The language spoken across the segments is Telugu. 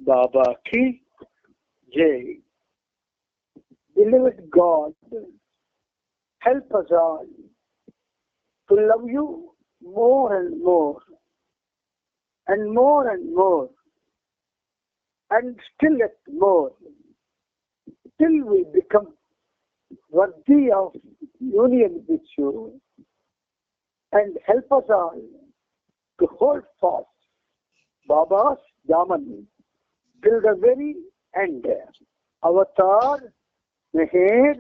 Baba ki jai. Beloved God, help us all to love you more and more and more and more and still yet more till we become worthy of union with you, and help us all to hold fast Baba's Daman till the very end. Avatar Meher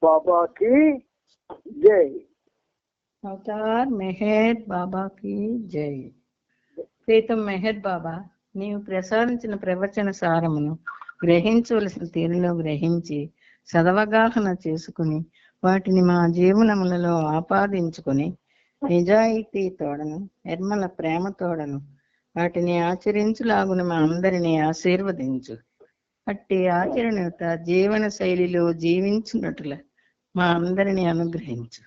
Baba ki jai. Avatar Meher బాబాకి జై. ప్రీతం మెహర్ బాబా, నీవు ప్రసాదించిన ప్రవచన సారమును గ్రహించవలసిన తీరులో గ్రహించి సదవగాహన చేసుకుని వాటిని మా జీవనములలో ఆపాదించుకొని నిజాయితీ తోడను నిర్మల ప్రేమ తోడను వాటిని ఆచరించులాగున మా అందరినీ ఆశీర్వదించు. అట్టి ఆచరణత జీవన శైలిలో జీవించున్నట్ల మా అందరినీ అనుగ్రహించు.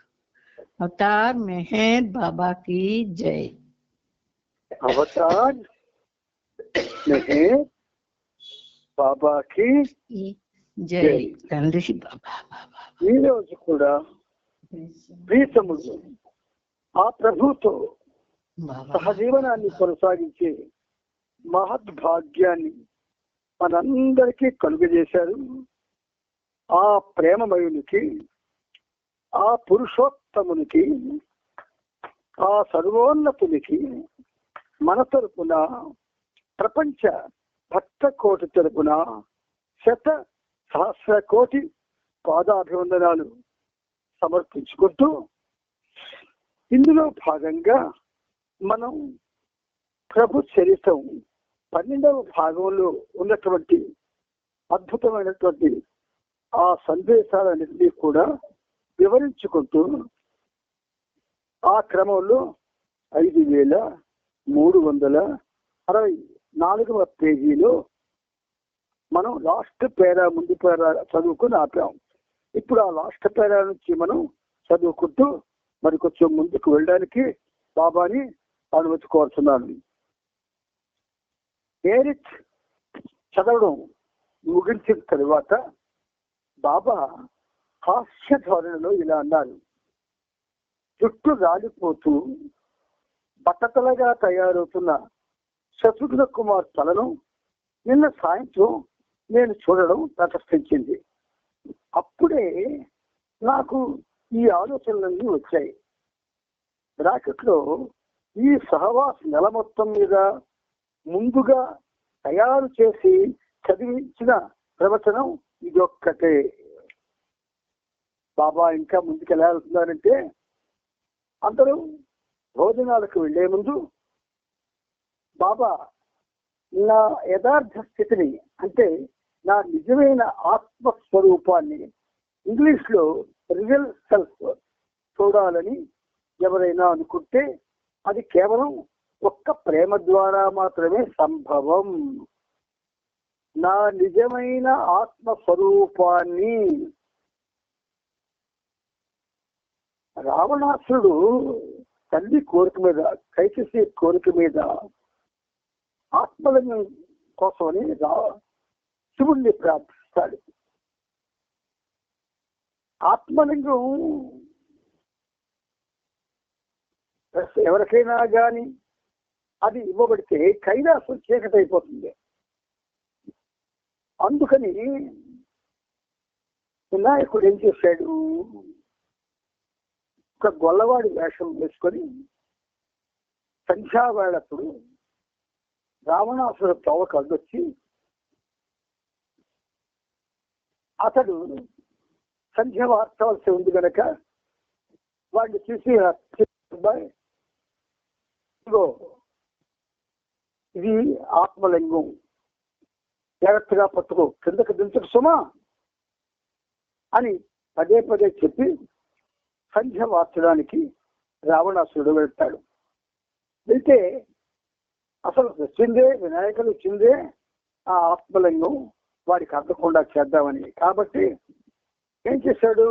అవతార్ మెహర్ బాబాకి జై. అవతార్ మెహర్ బాబాకి జై. తండ్రి బాబా. ఈ రోజు కూడా ప్రీతముడు ఆ ప్రభుతో సహజీవనాన్ని కొనసాగించే మహద్భాగ్యాన్ని మనందరికీ కలుగజేశారు. ఆ ప్రేమమయునికి, ఆ పురుషోత్తమునికి, ఆ సర్వోన్నతునికి మన తరపున, ప్రపంచ భక్త కోటి తరపున శత సహస్ర కోటి పాదాభివందనాలు సమర్పించుకుంటూ, ఇందులో భాగంగా మనం ప్రభు చరిత్రం 12వ భాగంలో ఉన్నటువంటి అద్భుతమైనటువంటి ఆ సందేశాలన్నింటినీ కూడా వివరించుకుంటూ ఆ క్రమంలో 5364వ పేజీలో మనం లాస్ట్ పేరా, ముందు పేరా చదువుకుని ఆపాం. ఇప్పుడు ఆ లాస్ట్ పేరా నుంచి మనం చదువుకుంటూ మరి కొంచెం ముందుకు వెళ్ళడానికి బాబాని అనుమతి కోరుతున్నాను. పేరిచ్ చదవడం ముగించిన తరువాత బాబా హాస్య ధోరణిలో ఇలా అన్నారు. చుట్టూ రాలిపోతూ బట్టతలగా తయారవుతున్న శత్రుఘ్న కుమార్ తలను నిన్న సాయంత్రం నేను చూడడం ప్రదర్శించింది. అప్పుడే నాకు ఈ ఆలోచనలన్నీ వచ్చాయి. బ్రాకెట్లో ఈ సహవాస నెల మొత్తం మీద ముందుగా తయారు చేసి చదివించిన ప్రవచనం ఇదొక్కటే. బాబా ఇంకా ముందుకు ఎలా వెళ్తున్నారంటే, అందరూ భోజనాలకు వెళ్లే ముందు బాబా నా యథార్థ స్థితిని, అంటే నా నిజమైన ఆత్మస్వరూపాన్ని, ఇంగ్లీష్ లో రియల్ సెల్ఫ్ చూడాలని ఎవరైనా అనుకుంటే అది కేవలం ఒక్క ప్రేమ ద్వారా మాత్రమే సంభవం. నా నిజమైన ఆత్మస్వరూపాన్ని రావణాసురుడు తల్లి కోరిక మీద, కైకసి కోరిక మీద ఆత్మలింగం కోసమని శివుణ్ణి ప్రార్థిస్తాడు. ఆత్మలింగం ఎవరికైనా కానీ అది ఇవ్వబడితే కైలాసం చీకటైపోతుంది. అందుకని వినాయకుడు ఏం చేశాడు, ఒక గొల్లవాడి వేషం వేసుకొని సంధ్యావేళప్పుడు రావణాసుర తోవకు అడ్డొచ్చి అతడు సంధ్య వార్చవలసి ఉంది కనుక వాడిని చూసి, ఇది ఆత్మలింగం, జాగ్రత్తగా పట్టుకో, కిందకి దించకు సుమా అని పదే పదే చెప్పి సంధ్య వార్చడానికి రావణాసురుడు వెళ్తాడు. వెళ్తే అసలు వచ్చిందే వినాయకుడు వచ్చిందే ఆ ఆత్మలింగం వాడికి అందకుండా చేద్దామని. కాబట్టి ఏం చేశాడు,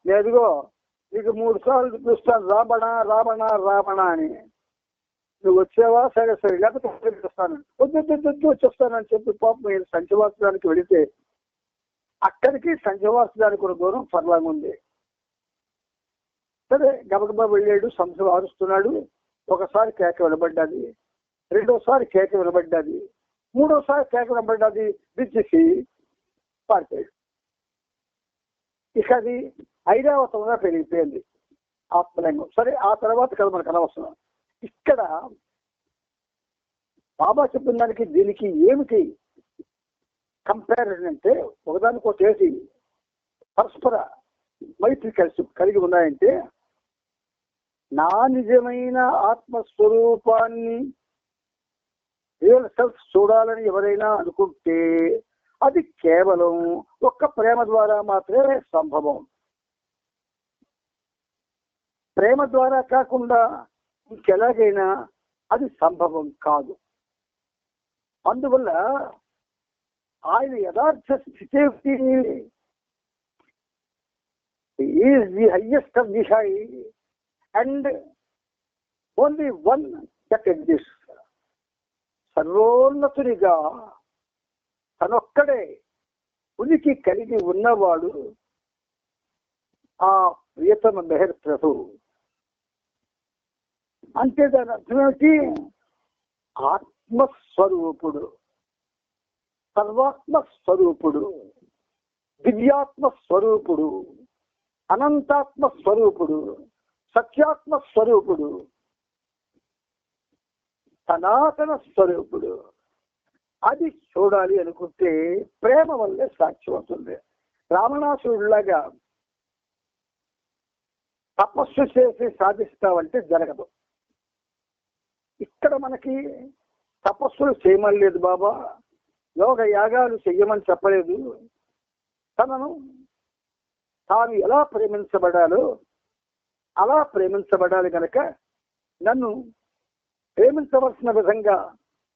నేరుగో నీకు 3 సార్లు చూపిస్తాను రావణ రావణ రావణ అని. నువ్వు వచ్చావా సరే సరే లేకపోతే వస్తాను వద్దు వచ్చేస్తానని చెప్పి పాపం మీరు సంచవార్చడానికి వెళితే అక్కడికి సంచవార్చడానికి ఒక దూరం ఫర్లాంగ్ ఉంది. సరే గబగబా వెళ్ళాడు, సంచం ఆరుస్తున్నాడు. ఒకసారి కేక వినబడ్డది, రెండోసారి కేక వినబడ్డది, మూడోసారి కేక వినబడ్డది, దిచ్చేసి పారిపోయాడు. ఇక అది ఐరావతంగా పెరిగిపోయింది ఆత్మలింగం. సరే ఆ తర్వాత కదా మనకు అనవసరం. ఇక్కడ బాబా చెప్పిన దానికి దీనికి ఏమిటి కంపారిజన్ అంటే, ఒకదానికోటి పరస్పర మైత్రి కలిగి ఉన్నాయంటే, నా నిజమైన ఆత్మస్వరూపాన్ని రియల్ సెల్ఫ్ చూడాలని ఎవరైనా అనుకుంటే అది కేవలం ఒక్క ప్రేమ ద్వారా మాత్రమే సంభవం. ప్రేమ ద్వారా కాకుండా ఇంకెలాగైనా అది సంభవం కాదు. అందువల్ల ఆయన యథార్థ స్థితి is the highest of the high and only one that exist. సర్వోన్నతునిగా తనొక్కడే ఉనికి కలిగి ఉన్నవాడు ఆ ప్రియతమ మెహర్ ప్రభు. అంటే దాని అర్థమేమిటి? ఆత్మస్వరూపుడు, సర్వాత్మ స్వరూపుడు, దివ్యాత్మ స్వరూపుడు, అనంతాత్మ స్వరూపుడు, సత్యాత్మ స్వరూపుడు, సనాతన స్వరూపుడు. అది చూడాలి అనుకుంటే ప్రేమ వల్లే సాక్ష్యం అవుతుంది. రావణాసురుడిలాగా తపస్సు చేసి సాధిస్తామంటే జరగదు. ఇక్కడ మనకి తపస్సులు చేయమని లేదు బాబా, యోగ యాగాలు చెయ్యమని చెప్పలేదు. తనను తాను ఎలా ప్రేమించబడాలో అలా ప్రేమించబడాలి కనుక నన్ను ప్రేమించవలసిన విధంగా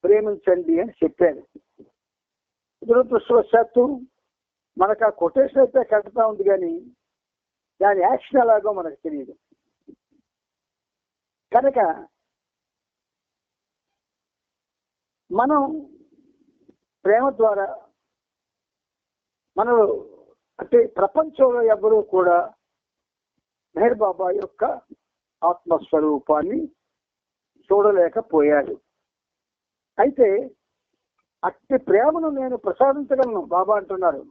ప్రేమించండి అని చెప్పాను. దురదృష్టవశాత్తు మనకు ఆ కొటేషన్ అయితే కట్టుతా ఉంది, కానీ దాని యాక్షన్ ఎలాగో మనకు తెలియదు. కనుక మనం ప్రేమ ద్వారా మనం అంటే ప్రపంచంలో ఎవరూ కూడా మెహర్ బాబా యొక్క ఆత్మస్వరూపాన్ని చూడలేకపోయాడు. అయితే అట్టి ప్రేమను నేను ప్రసాదించగలను బాబా అంటున్నారు.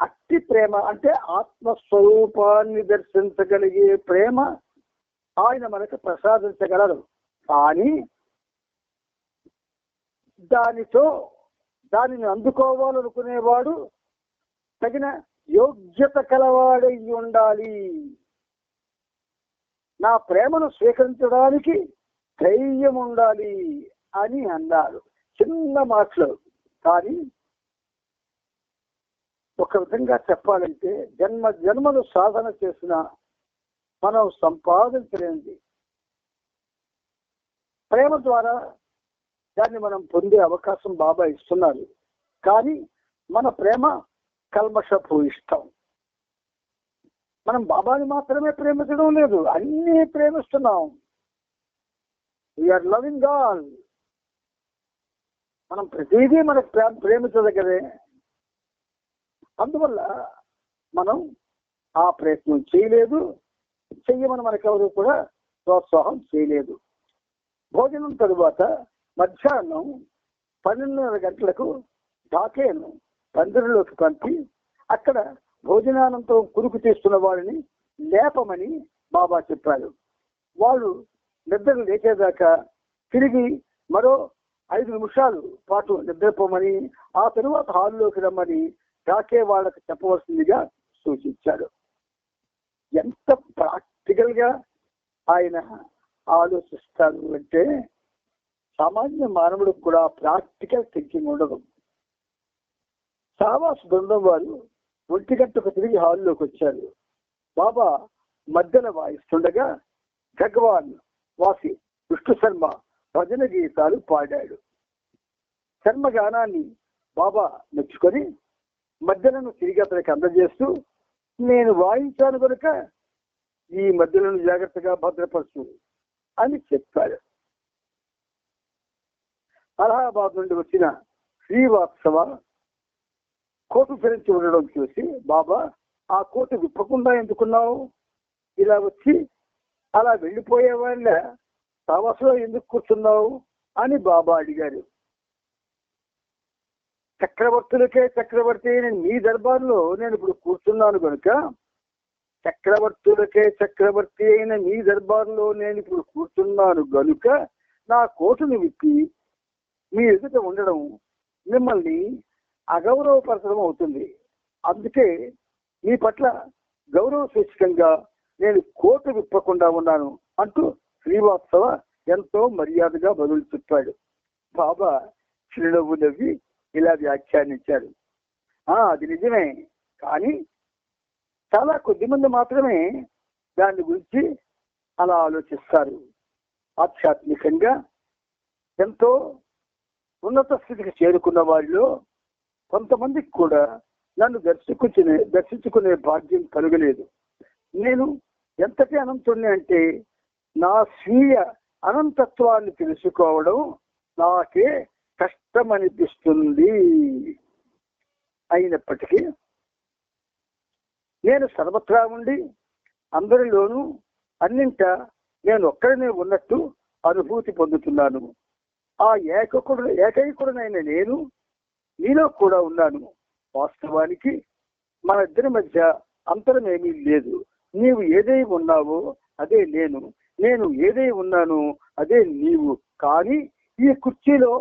అట్టి ప్రేమ అంటే ఆత్మస్వరూపాన్ని దర్శించగలిగే ప్రేమ ఆయన మనకు ప్రసాదించగలరు. కానీ దానిని అందుకోవాలనుకునేవాడు తగిన యోగ్యత కలవాడై ఉండాలి. నా ప్రేమను స్వీకరించడానికి ధైర్యం ఉండాలి అని అన్నారు. చిన్న మాటలు, కానీ ఒక విధంగా చెప్పాలంటే జన్మలు సాధన చేసిన మనం సంపాదించలేనిది ప్రేమ ద్వారా దాన్ని మనం పొందే అవకాశం బాబా ఇస్తున్నారు. కానీ మన ప్రేమ కల్మషభూయిష్టం. మనం బాబాని మాత్రమే ప్రేమించడం లేదు, అన్నీ ప్రేమిస్తున్నాం. We are loving all. మనం ప్రతిదీ మనకు ప్రేమించదగ్గరే. అందువల్ల మనం ఆ ప్రయత్నం చేయలేదు, చెయ్యమని మనకెవరు కూడా ప్రోత్సాహం చేయలేదు. భోజనం తరువాత మధ్యాహ్నం 12:30 గంటలకు డాకేను పందిరిలోకి పంపి అక్కడ భోజనానంతరం కురుకు తీస్తున్న వారిని లేపమని బాబా చెప్పారు. వాళ్ళు నిద్ర లేచేదాకా తిరిగి మరో 5 నిమిషాలు పాటు నిద్రపోమని, ఆ తరువాత హాల్లోకి రమ్మని డాకే వాళ్ళకి చెప్పవలసిందిగా సూచించాడు. ఎంత ప్రాక్టికల్ గా ఆయన ఆలోచిస్తారు అంటే, సామాన్య మానవుడికి కూడా ప్రాక్టికల్ థింకింగ్ ఉండదు. సావాస్ బృందం వారు 1 గంటకు తిరిగి హాల్లోకి వచ్చారు. బాబా మధ్యన వాయిస్తుండగా భగవాన్ వాసి విష్ణు శర్మ భజన గీతాలు పాడాడు. శర్మ గానాన్ని బాబా మెచ్చుకొని మధ్యలను తిరిగి అతనికి అందజేస్తూ, నేను వాయించాను కనుక ఈ మధ్యలను జాగ్రత్తగా భద్రపరచు, అని చెప్పాడు. అలహాబాద్ నుండి వచ్చిన శ్రీవాత్సవ కోటు ఫిరించి ఉండడం చూసి, బాబా ఆ కోటు విప్పకుండా ఎందుకున్నావు, ఇలా వచ్చి అలా వెళ్ళిపోయే వాళ్ళ తవసలో ఎందుకు కూర్చున్నావు అని బాబా అడిగారు. చక్రవర్తులకే చక్రవర్తి అయిన మీ దర్బార్లో నేను ఇప్పుడు కూర్చున్నాను కనుక, చక్రవర్తులకే చక్రవర్తి అయిన మీ దర్బార్లో నేను ఇప్పుడు కూర్చున్నాను గనుక నా కోటును విప్పి మీ ఎదుట ఉండడం మిమ్మల్ని అగౌరవపరచడం అవుతుంది. అందుకే మీ పట్ల గౌరవ సూచకంగా నేను కోటు విప్పకుండా ఉన్నాను అంటూ శ్రీవాత్సవ ఎంతో మర్యాదగా బదులు చెప్పాడు. బాబా చిరునవ్వు నవ్వి ఇలా వ్యాఖ్యానించారు. అది నిజమే, కానీ చాలా కొద్ది మంది మాత్రమే దాని గురించి అలా ఆలోచిస్తారు. ఆధ్యాత్మికంగా ఎంతో ఉన్నత స్థితికి చేరుకున్న వారిలో కొంతమందికి కూడా నన్ను దర్శించుకునే భాగ్యం కలగలేదు. నేను ఎంతటి అనంతుణ్ణి అంటే నా స్వీయ అనంతత్వాన్ని తెలుసుకోవడం నాకే కష్టమనిపిస్తుంది. అయినప్పటికీ నేను సర్వత్రా ఉండి అందరిలోనూ అన్నింట నేను ఒక్కడనే ఉన్నట్టు అనుభూతి పొందుతున్నాను. ఆ ఏకైకుడనైన నేను నీలో కూడా ఉన్నాను. వాస్తవానికి మన ఇద్దరి మధ్య అంతరమేమీ లేదు. నీవు ఏదై ఉన్నావో అదే నేను, నేను ఏదై ఉన్నాను అదే నీవు. కానీ ఈ కుర్చీలో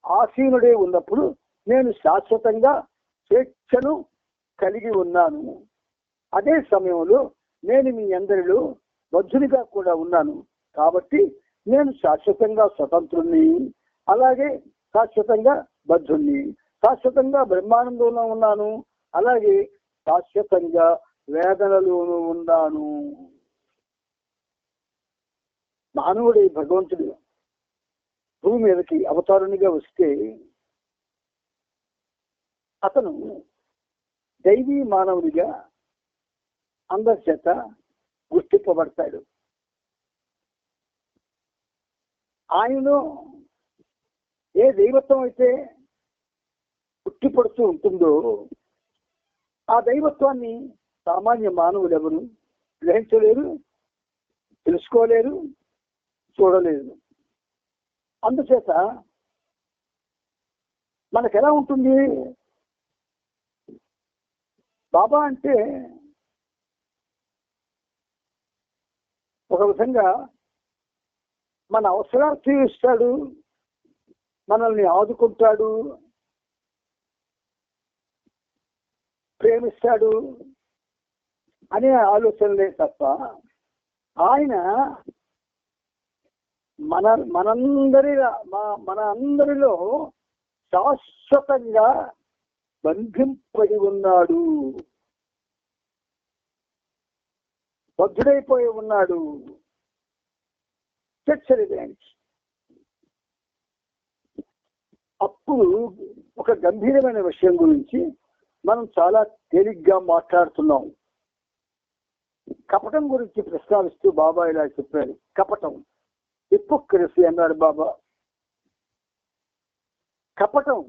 ఆసీనుడే ఉన్నప్పుడు నేను శాశ్వతంగా స్వేచ్ఛను కలిగి ఉన్నాను. అదే సమయంలో నేను మీ అందరిలో బద్ధునిగా కూడా ఉన్నాను. కాబట్టి నేను శాశ్వతంగా స్వతంత్రుణ్ణి, అలాగే శాశ్వతంగా బద్ధుణ్ణి. శాశ్వతంగా బ్రహ్మానందంలో ఉన్నాను, అలాగే శాశ్వతంగా వేదనలోనూ ఉన్నాను. మానవుడి భగవంతుడు భూమి మీదకి అవతారునిగా వస్తే అతను దైవీ మానవునిగా అందరి చేత గుర్తింపబడతాడు. ఆయనలో ఏ దైవత్వం అయితే పుట్టిపడుతూ ఉంటుందో ఆ దైవత్వాన్ని సామాన్య మానవులు ఎవరు గ్రహించలేరు, తెలుసుకోలేరు, చూడలేరు. అందుచేత మనకెలా ఉంటుంది, బాబా అంటే ఒక విధంగా మన అవసరాలు తీరుస్తాడు, మనల్ని ఆదుకుంటాడు, ప్రేమిస్తాడు అనే ఆలోచనలే తప్ప ఆయన మన అందరిలో శాశ్వతంగా బంధింపడి ఉన్నాడు, బద్ధుడైపోయి ఉన్నాడు. అప్పుడు ఒక గంభీరమైన విషయం గురించి మనం చాలా తేలిగ్గా మాట్లాడుతున్నాం. కపటం గురించి ప్రస్తావిస్తూ బాబా ఇలా చెప్పారు. కపటం, హిపోక్రసీ అన్నారు బాబా. కపటం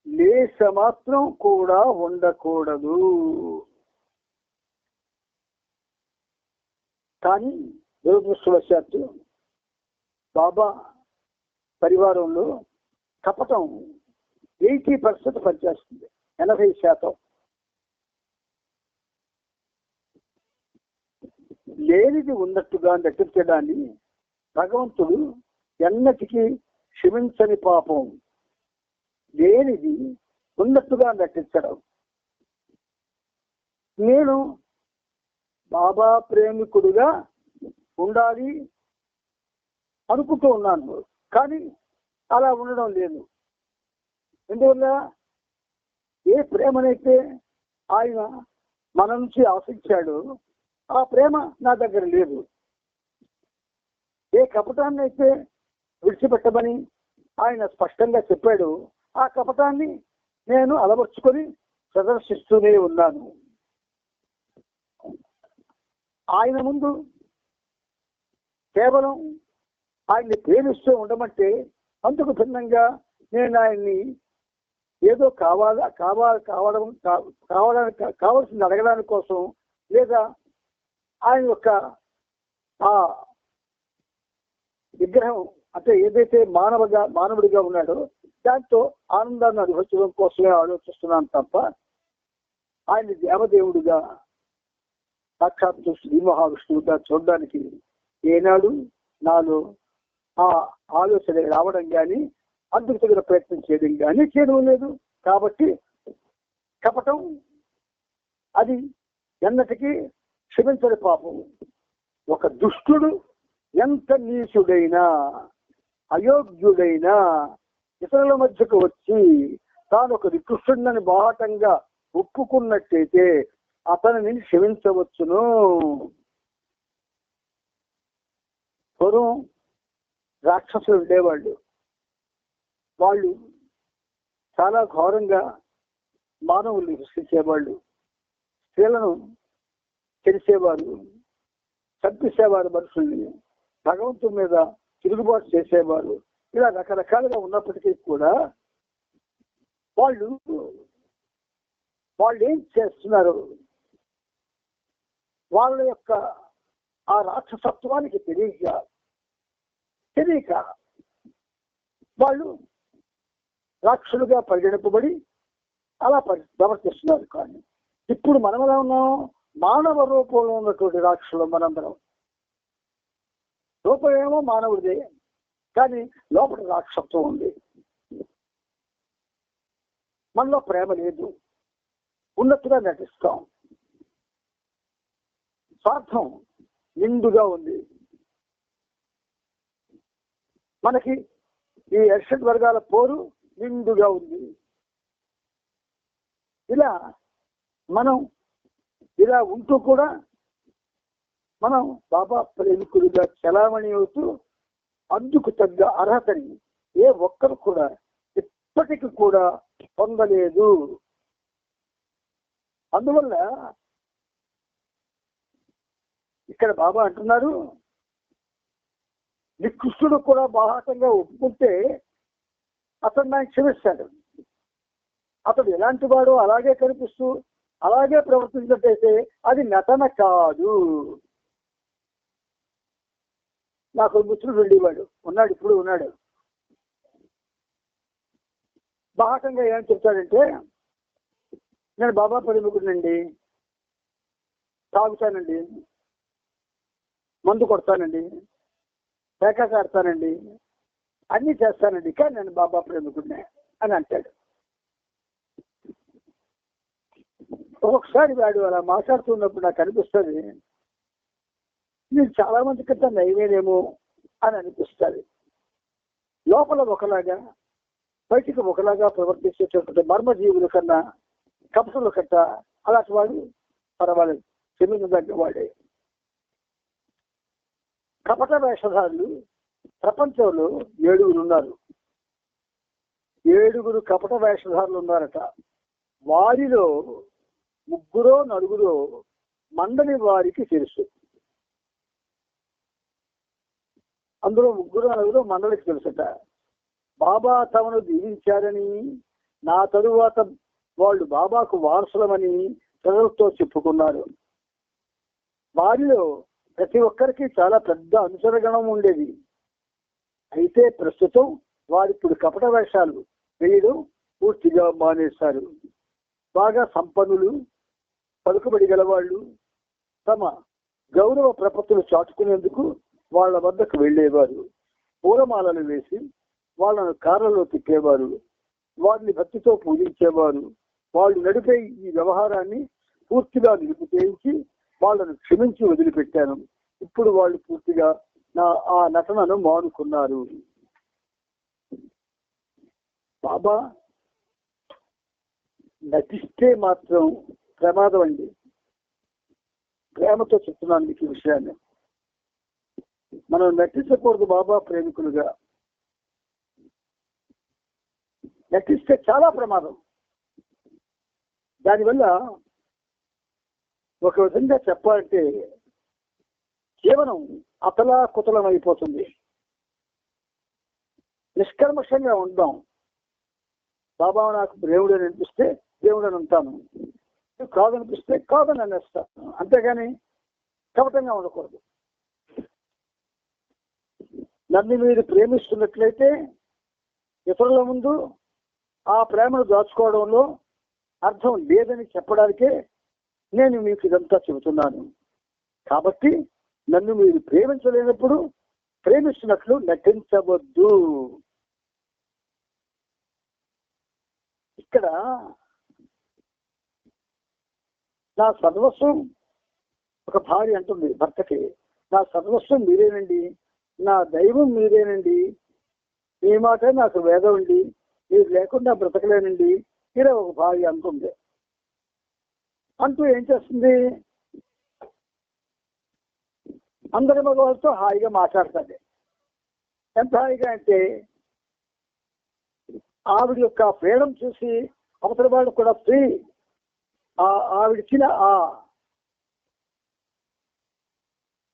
లేశ మాత్రం కూడా ఉండకూడదు. కానీ దురదృష్టవశాత్తు బాబా పరివారంలో కపటం 80% పనిచేస్తుంది. 80% లేనిది ఉన్నట్టుగా నటించడాన్ని భగవంతుడు ఎన్నటికీ క్షమించని పాపం. లేనిది ఉన్నట్టుగా నటించడం. నేను బాబా ప్రేమికుడుగా ఉండాలి అనుకుంటూ ఉన్నాను, కానీ అలా ఉండడం లేదు. ఎందువల్ల ఏ ప్రేమనైతే ఆయన మన నుంచి ఆశించాడో ఆ ప్రేమ నా దగ్గర లేదు. ఏ కపటాన్ని అయితే విడిచిపెట్టమని ఆయన స్పష్టంగా చెప్పాడు, ఆ కపటాన్ని నేను అలవర్చుకొని ప్రదర్శిస్తూనే ఉన్నాను. ఆయన ముందు కేవలం ఆయన్ని ప్రేమిస్తూ ఉండమంటే అందుకు భిన్నంగా నేను ఆయన్ని ఏదో కావాల్సింది అడగడానికి కోసం, లేదా ఆయన యొక్క ఆ విగ్రహం అంటే ఏదైతే మానవుడిగా ఉన్నాడో దాంతో ఆనందాన్ని అనుభవించడం కోసమే ఆలోచిస్తున్నాను తప్ప ఆయన దేవదేవుడిగా సాక్షాత్తు శ్రీ మహావిష్ణువుగా చూడడానికి ఏనాడు నాలో ఆ ఆలోచన రావడం కానీ అందుకు తగిన ప్రయత్నం చేయడం కానీ చేయడం లేదు. కాబట్టి కపటం అది ఎన్నటికీ క్షమించని పాపం. ఒక దుష్టుడు ఎంత నీచుడైనా అయోగ్యుడైనా ఇతరుల మధ్యకు వచ్చి తాను ఒక నికృష్టుడని బాహటంగా ఒప్పుకున్నట్టయితే అతనిని క్షమించవచ్చును. పూర్వం రాక్షసులు ఉండేవాళ్ళు. వాళ్ళు చాలా ఘోరంగా మానవుల్ని హింసించేవాళ్ళు, స్త్రీలను చెరిసేవారు, చంపేసేవారు, మనుషుల్ని భగవంతుడి మీద తిరుగుబాటు చేసేవారు. ఇలా రకరకాలుగా ఉన్నప్పటికీ కూడా వాళ్ళు ఏం చేస్తున్నారు? వాళ్ళ యొక్క ఆ రాక్షసత్వానికి తెలియక వాళ్ళు రాక్షసులుగా పరిగణింపబడి అలా ప్రవర్తిస్తున్నారు. కానీ ఇప్పుడు మనం ఎలా ఉన్నాం? మానవ రూపంలో ఉన్నటువంటి రాక్షసులు మనందరం. రూపం ఏమో మానవుడిదే, కానీ లోపల రాక్షసత్వం ఉంది. మనలో ప్రేమ లేదు, ఉన్నట్టుగా నటిస్తాం. స్వార్థం నిండుగా ఉంది. మనకి ఈ ఎర్షడ్ వర్గాల పోరు నిండుగా ఉంది. ఇలా ఉంటూ కూడా మనం బాబా ప్రేమికులుగా చలామణి అవుతూ అందుకు తగ్గ అర్హతని ఏ ఒక్కరు కూడా ఇప్పటికి కూడా పొందలేదు. అందువల్ల ఇక్కడ బాబా అంటున్నారు, నికృష్టుడు కూడా బాహాటంగా ఒప్పుకుంటే అతను నాకు క్షమిస్తాడు. అతడు ఎలాంటి వాడో అలాగే కనిపిస్తూ అలాగే ప్రవర్తించినట్టయితే అది నటన కాదు. నాకు మిత్రుడు వెళ్ళేవాడు ఉన్నాడు, ఇప్పుడు ఉన్నాడు. బాహటంగా ఏం చెప్తాడంటే, నేను బాబా ప్రేమికుడినండి, తాగుతానండి, మందు కొడతానండి, పేకాట ఆడతానండి, అన్నీ చేస్తానండి, కానీ నేను బాబా ప్రేమికుడినే అని అంటాడు. ఒక్కొక్కసారి వాడు అలా మాట్లాడుతున్నప్పుడు నాకు అనిపిస్తుంది, నేను చాలా మంది కంటే నయమేనేమో అని అనిపిస్తుంది. లోపల ఒకలాగా బయటికి ఒకలాగా ప్రవర్తించేటటువంటి మర్మజీవుల కన్నా కపటుల కట్ట అలాంటి వాడు పర్వాలేదు, క్షమించదగ్గ వాడే. కపట వేషధారులు ప్రపంచంలో 7 ఉన్నారు. 7 కపట వేషధారులు ఉన్నారట. వారిలో 3-4 మండలి వారికి తెలుసు. అందులో 3-4 మండలికి తెలుసట. బాబా తమను దీవించారని, నా తరువాత వాళ్ళు బాబాకు వారసులమని ప్రజలతో చెప్పుకున్నారు. వారిలో ప్రతి ఒక్కరికి చాలా పెద్ద అనుసరగణం ఉండేది. అయితే ప్రస్తుతం వారిప్పుడు కపట వేషాలు వేయడం పూర్తిగా మానేశారు. బాగా సంపన్నులు, పలుకుబడి గలవాళ్ళు తమ గౌరవ ప్రపత్తులు చాటుకునేందుకు వాళ్ళ వద్దకు వెళ్ళేవారు. పూలమాలలు వేసి వాళ్ళను కార్లలో తిప్పేవారు. వారిని భక్తితో పూజించేవారు. వాళ్ళు నడిపే ఈ వ్యవహారాన్ని పూర్తిగా నిలుపు చేయించి వాళ్ళను క్షమించి వదిలిపెట్టాను. ఇప్పుడు వాళ్ళు పూర్తిగా ఆ నటనను మానుకున్నారు. బాబా నటిస్తే మాత్రం ప్రమాదం అండి. ప్రేమతో చెప్తున్నాను మీకు ఈ విషయాన్ని. మనం నటించకూడదు. బాబా ప్రేమికులుగా నటిస్తే చాలా ప్రమాదం. దానివల్ల ఒక విధంగా చెప్పాలంటే కేవలం అతలా కుతలం అయిపోతుంది. నిష్కల్మషంగా ఉందాం. బాబా నాకు దేవుడు అని అనిపిస్తే దేవుడు అని ఉంటాను, కాదనిపిస్తే కాదని అనేస్తాను. అంతేగాని కపటంగా ఉండకూడదు. నన్ను మీరు ప్రేమిస్తున్నట్లయితే ఇతరుల ముందు ఆ ప్రేమను దాచుకోవడంలో అర్థం లేదని చెప్పడానికే నేను మీకు ఇదంతా చెబుతున్నాను. కాబట్టి నన్ను మీరు ప్రేమించలేనప్పుడు ప్రేమిస్తున్నట్లు నటించవద్దు. ఇక్కడ నా సర్వస్వం, ఒక భార్య అంటుంది భర్తకి, నా సర్వస్వం మీరేనండి, నా దైవం మీరేనండి, మీ మాట నాకు వేదం అండి, మీరు లేకుండా బ్రతకలేనండి, ఇలా ఒక భార్య అంటుంది. అంటూ ఏం చేస్తుంది, అందరి మగవాళ్ళతో హాయిగా మాట్లాడుతుంది. ఎంత హాయిగా అంటే ఆవిడ యొక్క ఫ్రీడమ్ చూసి అవతల వాళ్ళు కూడా ఫ్రీ, ఆవిడిచ్చిన ఆ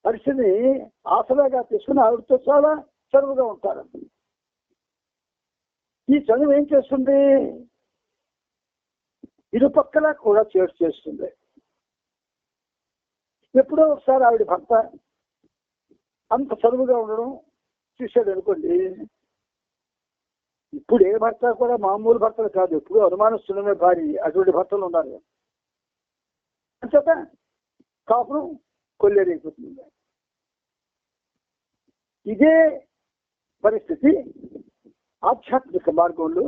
పరిస్థితిని ఆసరాగా తీసుకుని ఆవిడతో చాలా చనువుగా ఉంటారు. ఈ చనువు ఏం చేస్తుంది, ఇరుపక్కల కూడా చేటు చేస్తుంది. ఎప్పుడో ఒకసారి ఆవిడ భర్త అంత చనువుగా ఉండడం చూశాడు అనుకోండి, ఇప్పుడు ఏ భర్త కూడా మామూలు భర్తలు కాదు, ఎప్పుడు అనుమానిస్తున్నమే భార్య, అటువంటి భర్తలు ఉన్నారు. అంచేత కాపురం కొల్లేరైపోతుంది. ఇదే పరిస్థితి ఆధ్యాత్మిక మార్గంలో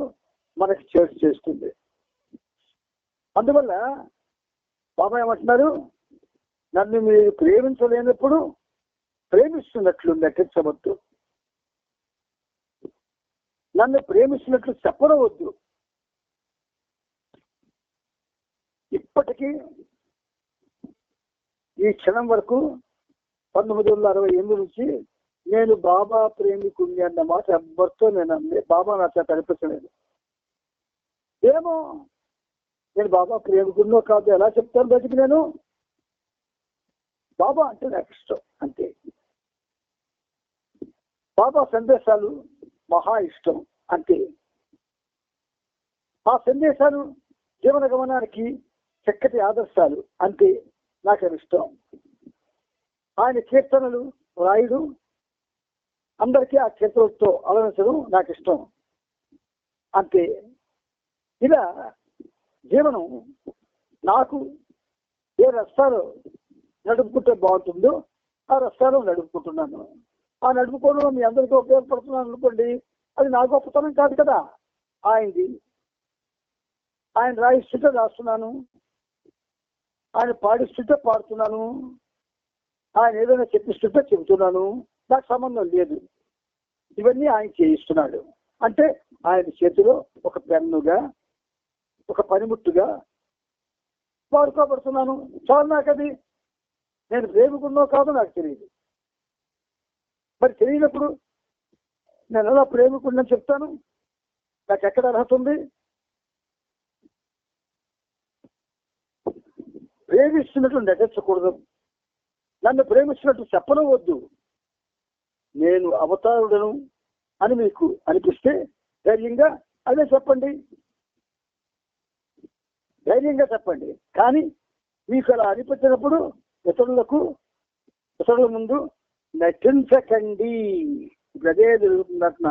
మనకి చేటు చేస్తుంది. అందువల్ల బాబా ఏమంటున్నారు, నన్ను మీరు ప్రేమించలేనప్పుడు ప్రేమిస్తున్నట్లు నటించవద్దు, నన్ను ప్రేమిస్తున్నట్లు చెప్పవద్దు. ఇప్పటికీ ఈ క్షణం వరకు 1968 నుంచి నేను బాబా ప్రేమికుణ్ణి అన్న మాట ఎవ్వరితో నేను బాబా నా చేత అనిపించలేదు. ఏమో నేను బాబా ప్రేమికున్నో కాదు ఎలా చెప్తాను బయటికి, నేను బాబా అంటే నాకు ఇష్టం అంతే. బాబా సందేశాలు మహా ఇష్టం అంతే. ఆ సందేశాలు జీవన గమనానికి చక్కటి ఆదర్శాలు అంతే, నాకు ఇష్టం. ఆయన కీర్తనలు రాయుడు, అందరికీ ఆ కీర్తనలతో అలరించడం నాకు ఇష్టం అంతే. ఇలా జీవనం నాకు ఏ రస్తాలో నడుపుకుంటే బాగుంటుందో ఆ రస్తాలో నడుపుకుంటున్నాను. ఆ నడుపుకోవడంలో మీ అందరికీ ఉపయోగపడుతున్నాను అనుకోండి, అది నా గొప్పతనం కాదు కదా, ఆయనది. ఆయన రాయిస్తుంటే రాస్తున్నాను, ఆయన పాడిస్తుంటే పాడుతున్నాను, ఆయన ఏదైనా చెప్పిస్తుంటే చెబుతున్నాను, నాకు సంబంధం లేదు. ఇవన్నీ ఆయన చేయిస్తున్నాడు. అంటే ఆయన చేతిలో ఒక పెన్నుగా, ఒక పనిముట్టుగా వాడుకోబడుతున్నాను. చాలు నాకు అది. నేను ప్రేమికున్నో కాదో నాకు తెలియదు. మరి తెలియనప్పుడు నేను ఎలా ప్రేమికుడిని చెప్తాను? నాకు ఎక్కడ అర్హత ఉంది? ప్రేమిస్తున్నట్లు నటించకూడదు, నన్ను ప్రేమిస్తున్నట్టు చెప్పనవద్దు. నేను అవతారుడను అని మీకు అనిపిస్తే ధైర్యంగా అదే చెప్పండి, ధైర్యంగా చెప్పండి. కానీ మీకు అలా అనిపించినప్పుడు ఇతరుల ముందు నటించకండి. అదే జరుగుతుందట.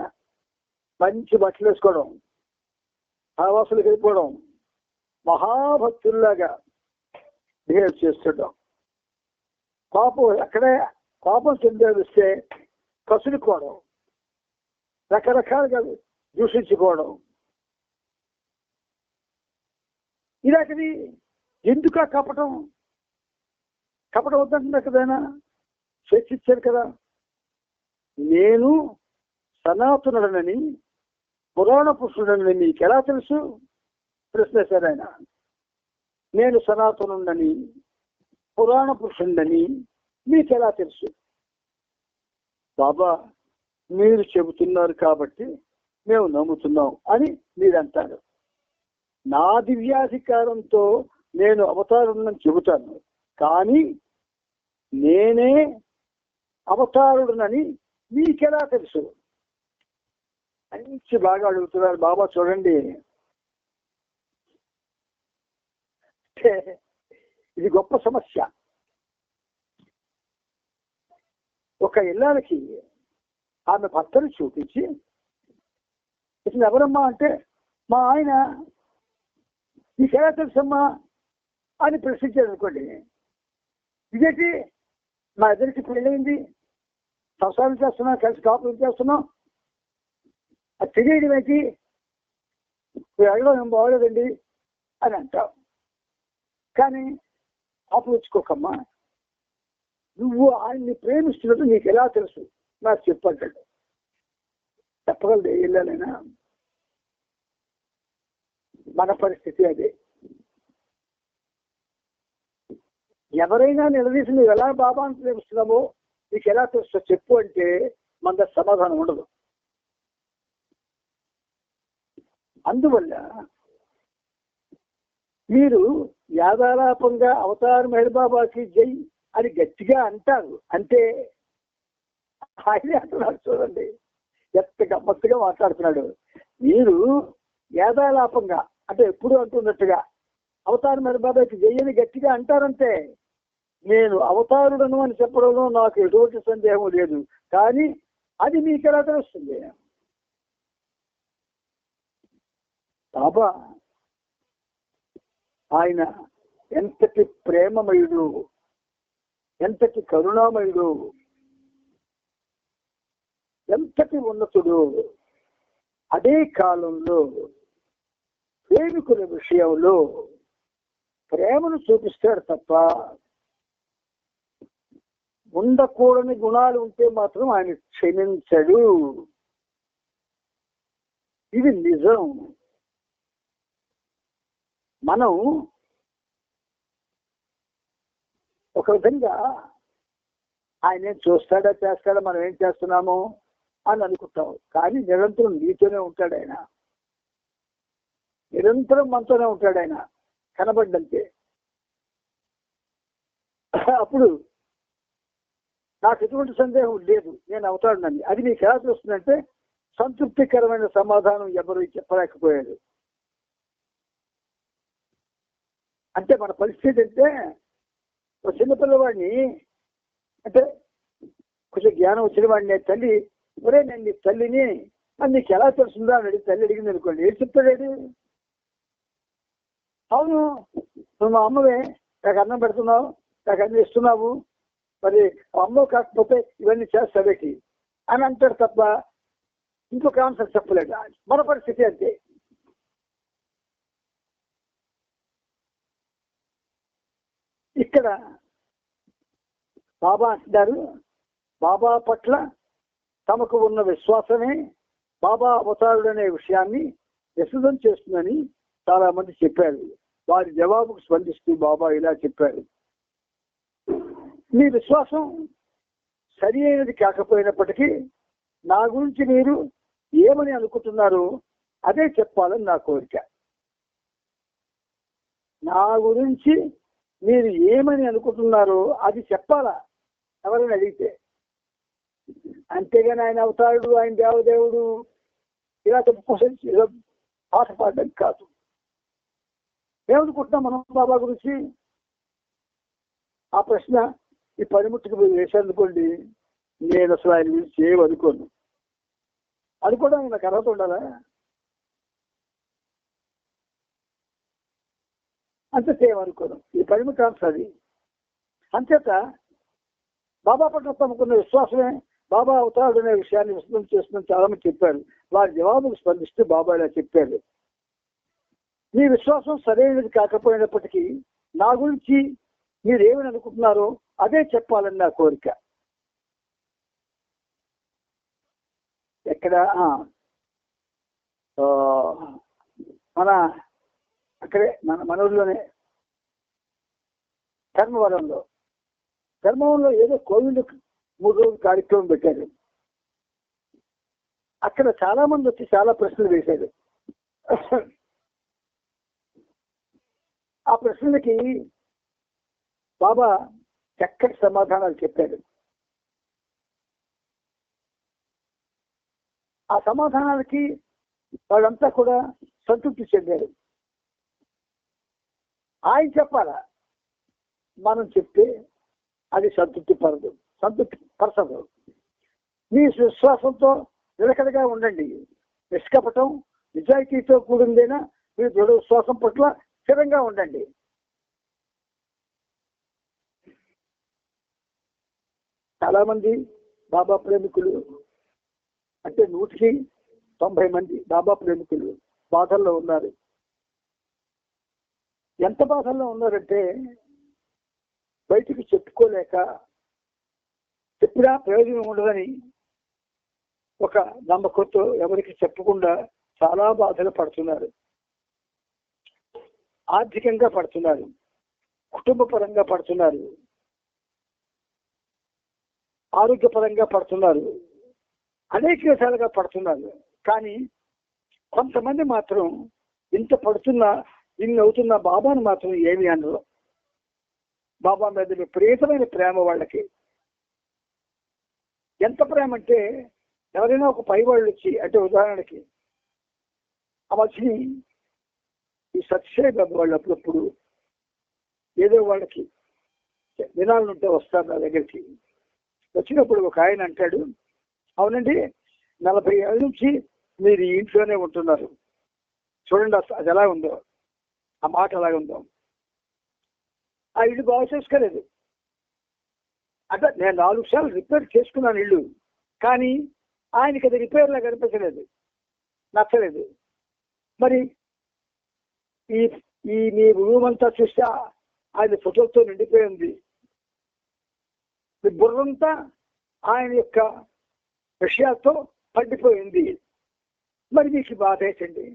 మంచి బట్టలు వేసుకోవడం, ఆవాసులకు వెళ్ళిపోవడం, మహాభక్తుల్లాగా బిహేవ్ చేస్తుంటాం. అక్కడే కోపం చెందేస్తే కసులుకోవడం, రకరకాలుగా దూషించుకోవడం. ఇలాంటిది ఎందుకు ఆ కపటం వద్దంటున్నా కదైనా స్వేచ్ఛించారు కదా. నేను సనాతనుడనని, పురాణ పురుషుడనని మీకు ఎలా తెలుసు? ప్రశ్నేశారు ఆయన. నేను సనాతనుడని, పురాణ పురుషుడని మీకు ఎలా తెలుసు? బాబా మీరు చెబుతున్నారు కాబట్టి మేము నమ్ముతున్నాం అని మీరు అంటారు. నా దివ్యాధికారంతో నేను అవతారుడని చెబుతాను, కానీ నేనే అవతారుడనని మీకెలా తెలుసు మంచి బాగా అడుగుతున్నారు బాబా. చూడండి, ఇది గొప్ప సమస్య. ఒక ఇల్లాలకి ఆమె భర్తను చూపించి, ఇతను ఎవరమ్మా అంటే, మా ఆయన. నీకెలా తెలుసమ్మా అని ప్రశ్నించాడు అనుకోండి. ఇదేంటి, మా ఇద్దరికి పెళ్ళయింది, సంసారం చేస్తున్నాం, కలిసి కాపురం చేస్తున్నాం, అది తెలియడం ఏంటి, అడగడం ఏం బాగోలేదండి అని అంటావు. కానీ ఆపుచ్చుకోకమ్మా, నువ్వు ఆయన్ని ప్రేమిస్తున్నట్టు నీకు ఎలా తెలుసు నాకు చెప్పంటాడు. చెప్పగలదు ఇళ్ళనైనా. మన పరిస్థితి అదే. ఎవరైనా నిలదీసి నువ్వు ఎలా బాబాను ప్రేమిస్తున్నావో నీకు ఎలా తెలుసో చెప్పు అంటే మన సమాధానం ఉండదు. అందువల్ల మీరు యాదాలాపంగా అవతార్ మెహర్ బాబాకి జై అని గట్టిగా అంటారు. అంటే ఆయనే అంటున్నాడు. చూడండి ఎంత గమ్మత్తుగా మాట్లాడుతున్నాడు. మీరు యాదాలాపంగా అంటే ఎప్పుడు అంటున్నట్టుగా అవతార్ మెహర్ బాబాకి జై అని గట్టిగా అంటారంటే, నేను అవతారుడను అని చెప్పడంలో నాకు ఎటువంటి సందేహం లేదు. కానీ అది మీకు ఎలా తెలుస్తుంది? బాబా ఆయన ఎంతటి ప్రేమమయుడు, ఎంతటి కరుణామయుడు, ఎంతటి ఉన్నతుడు. అదే కాలంలో ప్రేమికుల విషయంలో ప్రేమను చూపిస్తాడు తప్ప ఉండకూడని గుణాలు ఉంటే మాత్రం ఆయన క్షమించడు. ఇది నిజం. మనం ఒక విధంగా ఆయన ఏం చూస్తాడా చేస్తాడా మనం ఏం చేస్తున్నాము అని అనుకుంటాం. కానీ నిరంతరం నీతోనే ఉంటాడు ఆయన, నిరంతరం మనతోనే ఉంటాడు ఆయన కనబడ్డంతే. అప్పుడు నాకు ఎటువంటి సందేహం లేదు, నేను అవుతాడనని. అది నీకు ఎలా తెలుస్తుందంటే సంతృప్తికరమైన సమాధానం ఎవరు చెప్పలేకపోయాడు. అంటే మన పరిస్థితి అంటే, ఒక చిన్నపిల్లవాడిని అంటే కొంచెం జ్ఞానం వచ్చిన వాడిని తల్లి, ఒరే నేను నీ తల్లిని అని నీకు ఎలా తెలుస్తుందా అని అడిగి తల్లి అడిగింది అనుకోండి, ఏం చెప్తాడు? అవును నువ్వు మా అమ్మవే, నాకు అన్నం పెడుతున్నావు, నాకు అన్ని ఇస్తున్నావు, మరి అమ్మ కాకపోతే ఇవన్నీ చేస్తావేటి అని అంటాడు తప్ప ఇంకొక ఆన్సర్ చెప్పలేడు. మన పరిస్థితి అంతే. ఇక్కడ బాబా అంటున్నారు, బాబా పట్ల తమకు ఉన్న విశ్వాసమే బాబా అవతారుడు అనే విషయాన్ని విశదం చేస్తుందని చాలా మంది చెప్పారు. వారి జవాబుకు స్పందిస్తూ బాబా ఇలా చెప్పారు, మీ విశ్వాసం సరి అయినది కాకపోయినప్పటికీ నా గురించి మీరు ఏమని అనుకుంటున్నారో అదే చెప్పాలని నా కోరిక. నా గురించి మీరు ఏమని అనుకుంటున్నారో అది చెప్పాలా ఎవరైనా అడిగితే. అంతేగాని ఆయన అవతారుడు, ఆయన దేవదేవుడు ఇలా చెప్పుకోసం పాట పాడడం కాదు. ఏమనుకుంటున్నాం మనం బాబా గురించి? ఆ ప్రశ్న ఈ పనిముట్టుకు మీరు వేసానుకోండి, నేను అసలు ఆయన గురించి ఏమనుకోను. అనుకోవడానికి నాకు అర్హత ఉండాలా? అంతే ఏమనుకోను. ఈ పనిముట్టు ఆన్సర్ అది. అంచేత బాబా పట్ల తమకున్న విశ్వాసమే బాబా అవతారుడు అనే విషయాన్ని విశదం చేస్తుందని చాలా మంది చెప్పారు. వారి జవాబుకు స్పందిస్తూ బాబా ఇలా చెప్పారు, మీ విశ్వాసం సరైనది కాకపోయినప్పటికీ నా గురించి మీరు ఏమని అనుకుంటున్నారో అదే చెప్పాలని నా కోరిక. ఎక్కడ మన అక్కడే మన ఊళ్ళోనే ధర్మవరంలో ఏదో కోవిడ్ 3 రోజులు కార్యక్రమం పెట్టారు. అక్కడ చాలా మంది వచ్చి చాలా ప్రశ్నలు వేశారు. ఆ ప్రశ్నలకి బాబా చక్కటి సమాధానాలు చెప్పారు. ఆ సమాధానాలకి వాళ్ళంతా కూడా సంతృప్తి చెందారు. ఆయన చెప్పాలా, మనం చెప్తే అది సంతృప్తి పరచదు. మీ విశ్వాసంతో నిలకడగా ఉండండి. నిష్కపటం నిజాయితీతో కూడిందైనా మీ దృఢ విశ్వాసం పట్ల స్థిరంగా ఉండండి. చాలా మంది బాబా ప్రేమికులు అంటే 190 మంది బాబా ప్రేమికులు బాధల్లో ఉన్నారు. ఎంత బాధల్లో ఉన్నారంటే బయటికి చెప్పుకోలేక, చెప్పినా ప్రయోజనం ఉండదని ఒక నమ్మకంతో ఎవరికి చెప్పకుండా చాలా బాధలు పడుతున్నారు. ఆర్థికంగా పడుతున్నారు, కుటుంబ పరంగా పడుతున్నారు, ఆరోగ్యపరంగా పడుతున్నారు, అనేక విధాలుగా పడుతున్నారు. కానీ కొంతమంది మాత్రం ఇంత పడుతున్నా, ఇన్ని అవుతున్న బాబాను మాత్రం ఏమి అనరు. బాబా మీద విపరీతమైన ప్రేమ వాళ్ళకి. ఎంత ప్రేమ అంటే ఎవరైనా ఒక పై వాళ్ళు వచ్చి, అంటే ఉదాహరణకి ఆ మధ్యని ఈ సత్యసాయి బాబా వాళ్ళు అప్పుడప్పుడు ఏదో వాళ్ళకి దినాలుంటే వస్తారు నా దగ్గరికి. వచ్చినప్పుడు ఒక ఆయన అంటాడు, అవునండి 40 ఏళ్ళ నుంచి మీరు ఈ ఇంట్లోనే ఉంటున్నారు, చూడండి అది ఎలా ఉందో, ఆ మాట ఎలాగ ఉందో. ఆ ఇల్లు బాగు చేసుకోలేదు. అంటే నేను 4 సార్లు రిపేర్ చేసుకున్నాను ఇల్లు, కానీ ఆయనకి అది రిపేర్లా కనిపించలేదు, నచ్చలేదు. మరి ఈ ఈ మీ రూమ్ అంతా చూస్తే ఆయన ఫోటోలతో నిండిపోయింది, మీ బుర్రంతా ఆయన యొక్క విషయాలతో పండిపోయింది. మరి మీకు బాధ వేసండి,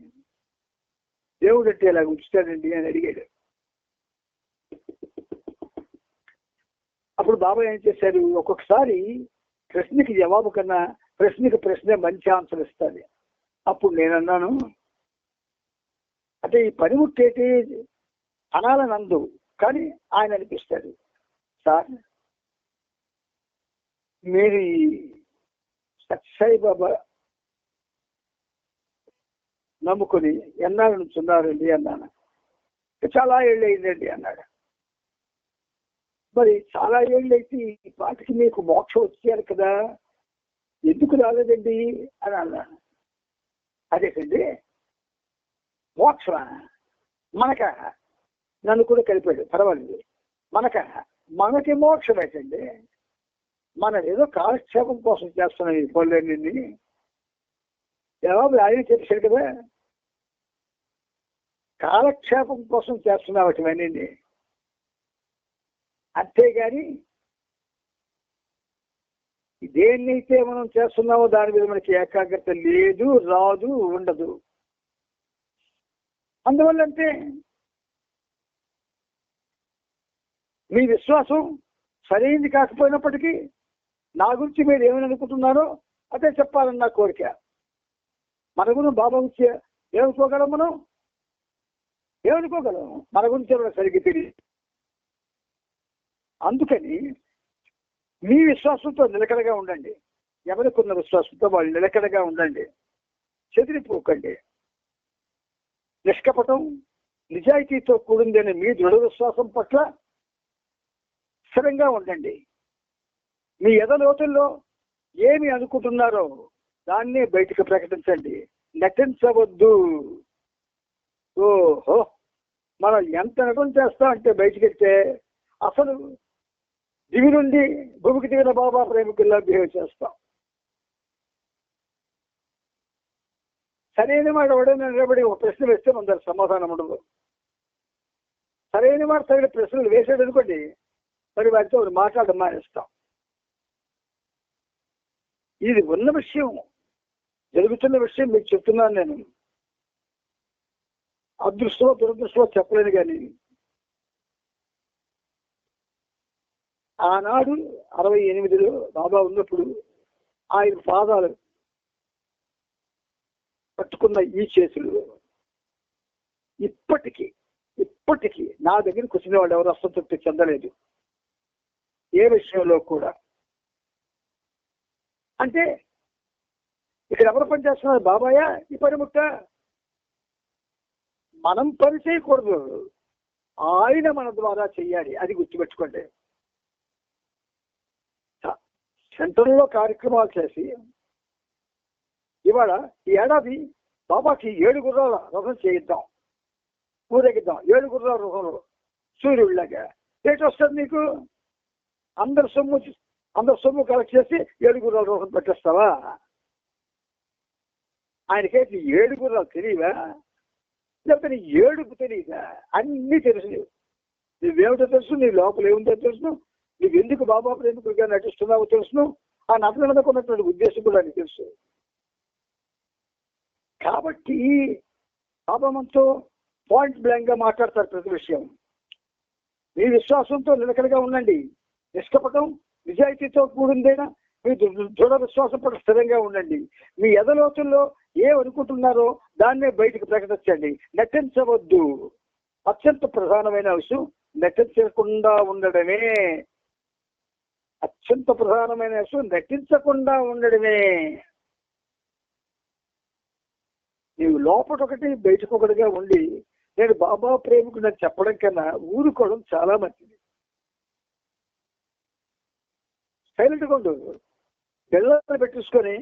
దేవుడు అంటే ఇలా ఉంచుతాడండి అని అడిగాడు. అప్పుడు బాబా ఏం చేశారు, ఒక్కొక్కసారి ప్రశ్నకి జవాబు కన్నా ప్రశ్నకి ప్రశ్నే మంచి ఆన్సర్ ఇస్తుంది. అప్పుడు నేనన్నాను, అంటే ఈ పనిముట్టేటి అనాలని అందు, కానీ ఆయన అనిపిస్తాడు, సార్ మీరు ఈ సత్యసాయి బాబా నమ్ముకుని ఎన్నాళ్ళ నుంచి ఉన్నారండి అన్నాను. చాలా ఏళ్ళు అయిందండి అన్నాడు. మరి చాలా ఏళ్ళు అయితే ఈ పాటికి మీకు మోక్షం వచ్చారు కదా, ఎందుకు రాలేదండి అని అన్నాను. అదేకండి మోక్షమా మనక, నన్ను కూడా కలిపాడు, పర్వాలేదు. మనకి మోక్షం ఏంటండి, మనం ఏదో కాలక్షేపం కోసం చేస్తున్నాం ఈ పనులన్నీ. జవాబు ఆయన చెప్పాడు కదా, కాలక్షేపం కోసం చేస్తున్నావు ఇవన్నీ, అంతేగాని దేన్నైతే మనం చేస్తున్నామో దాని మీద మనకి ఏకాగ్రత లేదు, రాదు, ఉండదు. అందువల్లంటే మీ విశ్వాసం సరైనది కాకపోయినప్పటికీ నా గురించి మీరు ఏమని అనుకుంటున్నారో అదే చెప్పాలని నా కోరిక. మన గురించి బాబా గురించి ఏమనుకోగలం, మనం ఏమనుకోగలం, మన గురించి ఏమైనా సరిగ్గా తెలియదు. అందుకని మీ విశ్వాసంతో నిలకడగా ఉండండి. ఎవరికున్న విశ్వాసంతో వాళ్ళు నిలకడగా ఉండండి, చెదిరిపోకండి. నిష్కపటం నిజాయితీతో కూడిందని మీ దృఢ విశ్వాసం పట్ల స్థిరంగా ఉండండి. మీ ఎదలోతుల్లో ఏమి అనుకుంటున్నారో దాన్నే బయటకు ప్రకటించండి, నటించవద్దు. ఓహో, మనం ఎంత నటన చేస్తాం అంటే బయటికి వెళ్తే అసలు దివి నుండి భూమికి దిగిన బాబా ప్రేమికుల్లా బిహేవ్ చేస్తాం. సరైన మాట ఎవడైనా నిలబడి ఒక ప్రశ్న వేస్తే మన దగ్గర సమాధానం ఉండదు. సరైన మాట తగిన ప్రశ్నలు వేసాడు అనుకోండి, మరి వారితో మాట్లాడడం మానేస్తాం. ఇది ఉన్న విషయం, జరుగుతున్న విషయం మీకు చెప్తున్నాను. నేను అదృష్టమో దురదృష్టమో చెప్పలేను, కానీ ఆనాడు 68లో బాబా ఉన్నప్పుడు ఆయన పాదాలు పట్టుకున్న ఈ చేతులు ఇప్పటికీ నా దగ్గరికి వచ్చిన వాళ్ళు ఎవరు అసంతృప్తి చెందలేదు ఏ విషయంలో కూడా. అంటే ఇక్కడ ఎవరు పని చేస్తున్నారు? బాబాయా ఈ పనిముట్ట? మనం పని చేయకూడదు, ఆయన మన ద్వారా చెయ్యాలి. అది గుర్తుపెట్టుకోండి. సెంటర్లో కార్యక్రమాలు చేసి ఇవాళ ఈ ఏడాది బాబాకి 7 గుర్రాల రథం చేయిద్దాం, ఊరేగిద్దాం. 7 గుర్రాల రథంలో సూర్యుడిలాగా రేట్ వస్తుంది నీకు. అందరు సొమ్ము కలెక్ట్ చేసి 7 గుర్రాల రథం పెట్టేస్తావా? ఆయనకైతే 7 గుర్రాలు తెలియవా? లేకపోతే నీ ఏడుపు తెలియదా? అన్నీ తెలుసు. నువ్వేమిటో తెలుసు, నీ లోపల ఏముందో తెలుసు, నీకు ఎందుకు బాబా ప్రేమికుడిగా నటిస్తున్నావో తెలుసును. ఆ నటన వెనక ఉన్నటువంటి ఉద్దేశం కూడా నీకు తెలుసు. కాబట్టి బాబా మనతో పాయింట్ బ్లాంక్ గా మాట్లాడతారు ప్రతి విషయం. మీ విశ్వాసంతో నిలకడగా ఉండండి. నిష్కపటం నిజాయితీతో కూడిందేనా మీ దృఢ విశ్వాసం పట్ల స్థిరంగా ఉండండి. మీ ఎదలోతుల్లో ఏమనుకుంటున్నారో దాన్నే బయటకు ప్రకటించండి. నటించవద్దు. అత్యంత ప్రధానమైన విషయం నటించకుండా ఉండడమే. అత్యంత ప్రధానమైన విషయం నటించకుండా ఉండడమే. నీవు లోపటొకటి బయటకొకటిగా ఉండి నేను బాబా ప్రేమికుడు చెప్పడం కన్నా ఊరుకోవడం చాలా మంచిది. సైలెంట్గా ఉండు. పిల్లలు పెట్టేసుకొని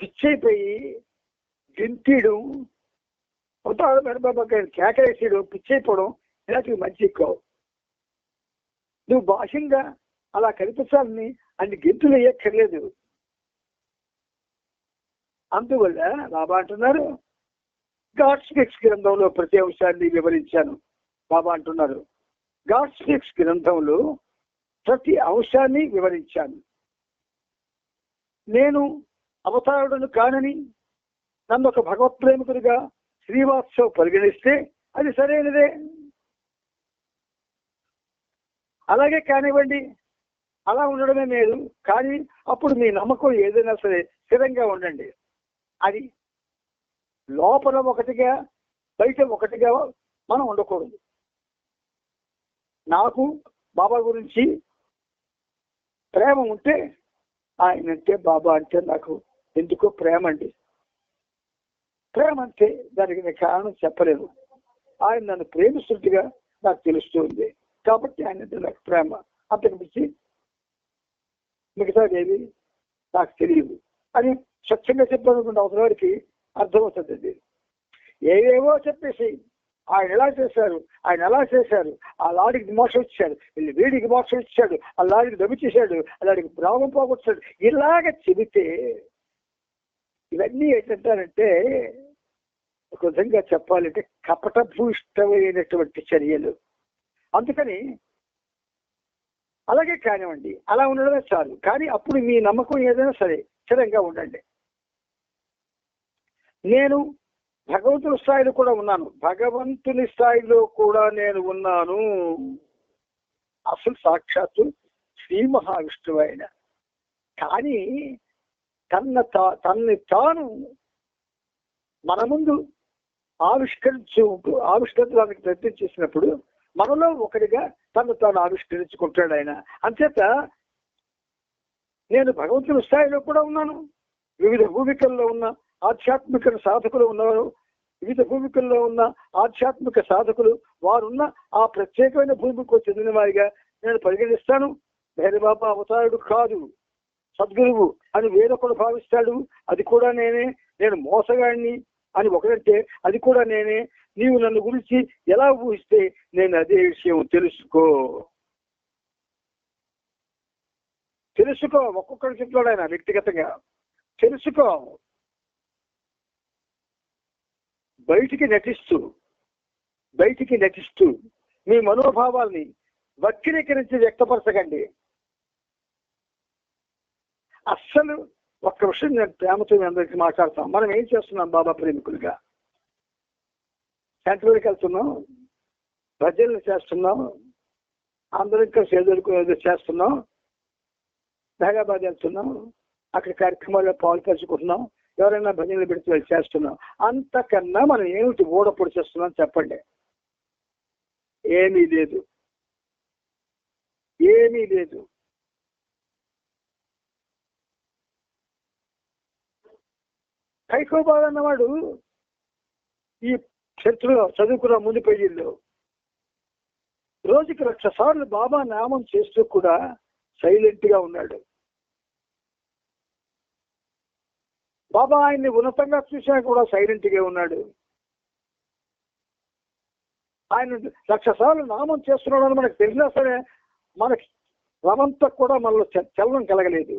పిచ్చైపోయి గింతీయడం, బాబా కేకలేసేయడం, పిచ్చైపోవడం ఇలాంటివి మంచి ఎక్కువ. నువ్వు భాషంగా అలా కనిపించాలని అన్ని గెంతులు వేయక్కర్లేదు. అందువల్ల బాబా అంటున్నారు, గాడ్ స్పీక్స్ గ్రంథంలో ప్రతి అంశాన్ని వివరించాను. బాబా అంటున్నారు, గాడ్ స్పీక్స్ గ్రంథంలో ప్రతి అంశాన్ని వివరించాను. నేను అవతారుడును కానని నన్ను ఒక భగవత్ ప్రేమికుడిగా శ్రీవాత్సవ్ పరిగణిస్తే అది సరైనదే. అలాగే కానివ్వండి, అలా ఉండడమే మేలు. కానీ అప్పుడు మీ నమ్మకం ఏదైనా సరే స్థిరంగా ఉండండి. అది లోపల ఒకటిగా బయట ఒకటిగా మనం ఉండకూడదు. నాకు బాబా గురించి ప్రేమ ఉంటే ఆయన అంటే బాబా అంటే నాకు ఎందుకో ప్రేమ అండి. ప్రేమ అంటే దానికి నేను కారణం చెప్పలేను. ఆయన నన్ను ప్రేమిస్తున్నట్టుగా నాకు తెలుస్తుంది కాబట్టి ఆయన అంటే నాకు ప్రేమ. అంతకు మించి మిగతాదేవి నాకు తెలియదు అని స్వచ్ఛంగా చెప్పాలనుకుంటే అవసరం వారికి అర్థమవుతుంది. అది ఏవేవో చెప్పేసి ఆయన ఎలా చేశారు, ఆయన ఎలా చేశారు, ఆ లాడికి మోసం ఇచ్చాడు, వీళ్ళు వీడికి మోసం ఇచ్చాడు, ఆ లాడికి దెబ్బ చేశాడు, అలాడికి ప్రాణం పోగొచ్చాడు, ఇలాగ చెబితే ఇవన్నీ ఏంటంటారంటే ఒక విధంగా చెప్పాలంటే కపటభూయిష్టమైనటువంటి చర్యలు. అందుకని అలాగే కానివ్వండి, అలా ఉండడమే చాలు. కానీ అప్పుడు మీ నమ్మకం ఏదైనా సరే స్థిరంగా ఉండండి. నేను భగవంతుని స్థాయిలో కూడా ఉన్నాను. భగవంతుని స్థాయిలో కూడా నేను ఉన్నాను. అసలు సాక్షాత్తు శ్రీ మహావిష్ణువు ఆయన. కానీ తన్ని తాను మన ముందు ఆవిష్కరించడానికి ప్రయత్నం చేసినప్పుడు మనలో ఒకటిగా తను తాను ఆవిష్కరించుకుంటాడు ఆయన. అంచేత నేను భగవంతుని స్థాయిలో కూడా ఉన్నాను. వివిధ భూమికల్లో ఉన్న ఆధ్యాత్మిక సాధకులు ఉన్నారు. వివిధ భూమికల్లో ఉన్న ఆధ్యాత్మిక సాధకులు వారున్న ఆ ప్రత్యేకమైన భూమికి చెందిన వారిగా నేను పరిగణిస్తాను. భైరబాబా అవతారుడు కాదు, సద్గురువు అని వేరొకడు భావిస్తాడు, అది కూడా నేనే. నేను మోసగాడిని అని ఒకడంటే అది కూడా నేనే. నీవు నన్ను గురించి ఎలా ఊహిస్తే నేను అదే విషయం తెలుసుకో. ఒక్కొక్కటి చెప్తాడు ఆయన వ్యక్తిగతంగా. తెలుసుకో. బయటికి నటిస్తూ మీ మనోభావాల్ని వక్రీకరించి వ్యక్తపరచకండి. అస్సలు ఒక్క విషయం నేను ప్రేమతో మీ అందరికీ మాట్లాడతాం. మనం ఏం చేస్తున్నాం బాబా ప్రేమికులుగా? సెంట్రల్కి వెళ్తున్నాం, భజనలు చేస్తున్నాం, అందరూ ఇంకా సేదలుకునేది చేస్తున్నాం, హైదరాబాద్ వెళ్తున్నాం, అక్కడ కార్యక్రమాల్లో పాల్పంచుకుంటున్నాం, ఎవరైనా భజనలు పెడితే వెళ్ళి చేస్తున్నాం. అంతకన్నా మనం ఏమిటి ఓడపొడి చేస్తున్నాం చెప్పండి? ఏమీ లేదు. కైకోబాద్ అన్నవాడు ఈ చరిత్రలో చదువుకున్న ముందు పేజీల్లో రోజుకి 1,00,000 సార్లు బాబా నామం చేస్తూ కూడా సైలెంట్ గా ఉన్నాడు. బాబా ఆయన్ని ఉన్నతంగా చూసినా కూడా సైలెంట్ గా ఉన్నాడు. ఆయన 1,00,000 సార్లు నామం చేస్తున్నాడు అని మనకు తెలిసినా సరే మనకి రవంతా కూడా మనలో చలనం కలగలేదు.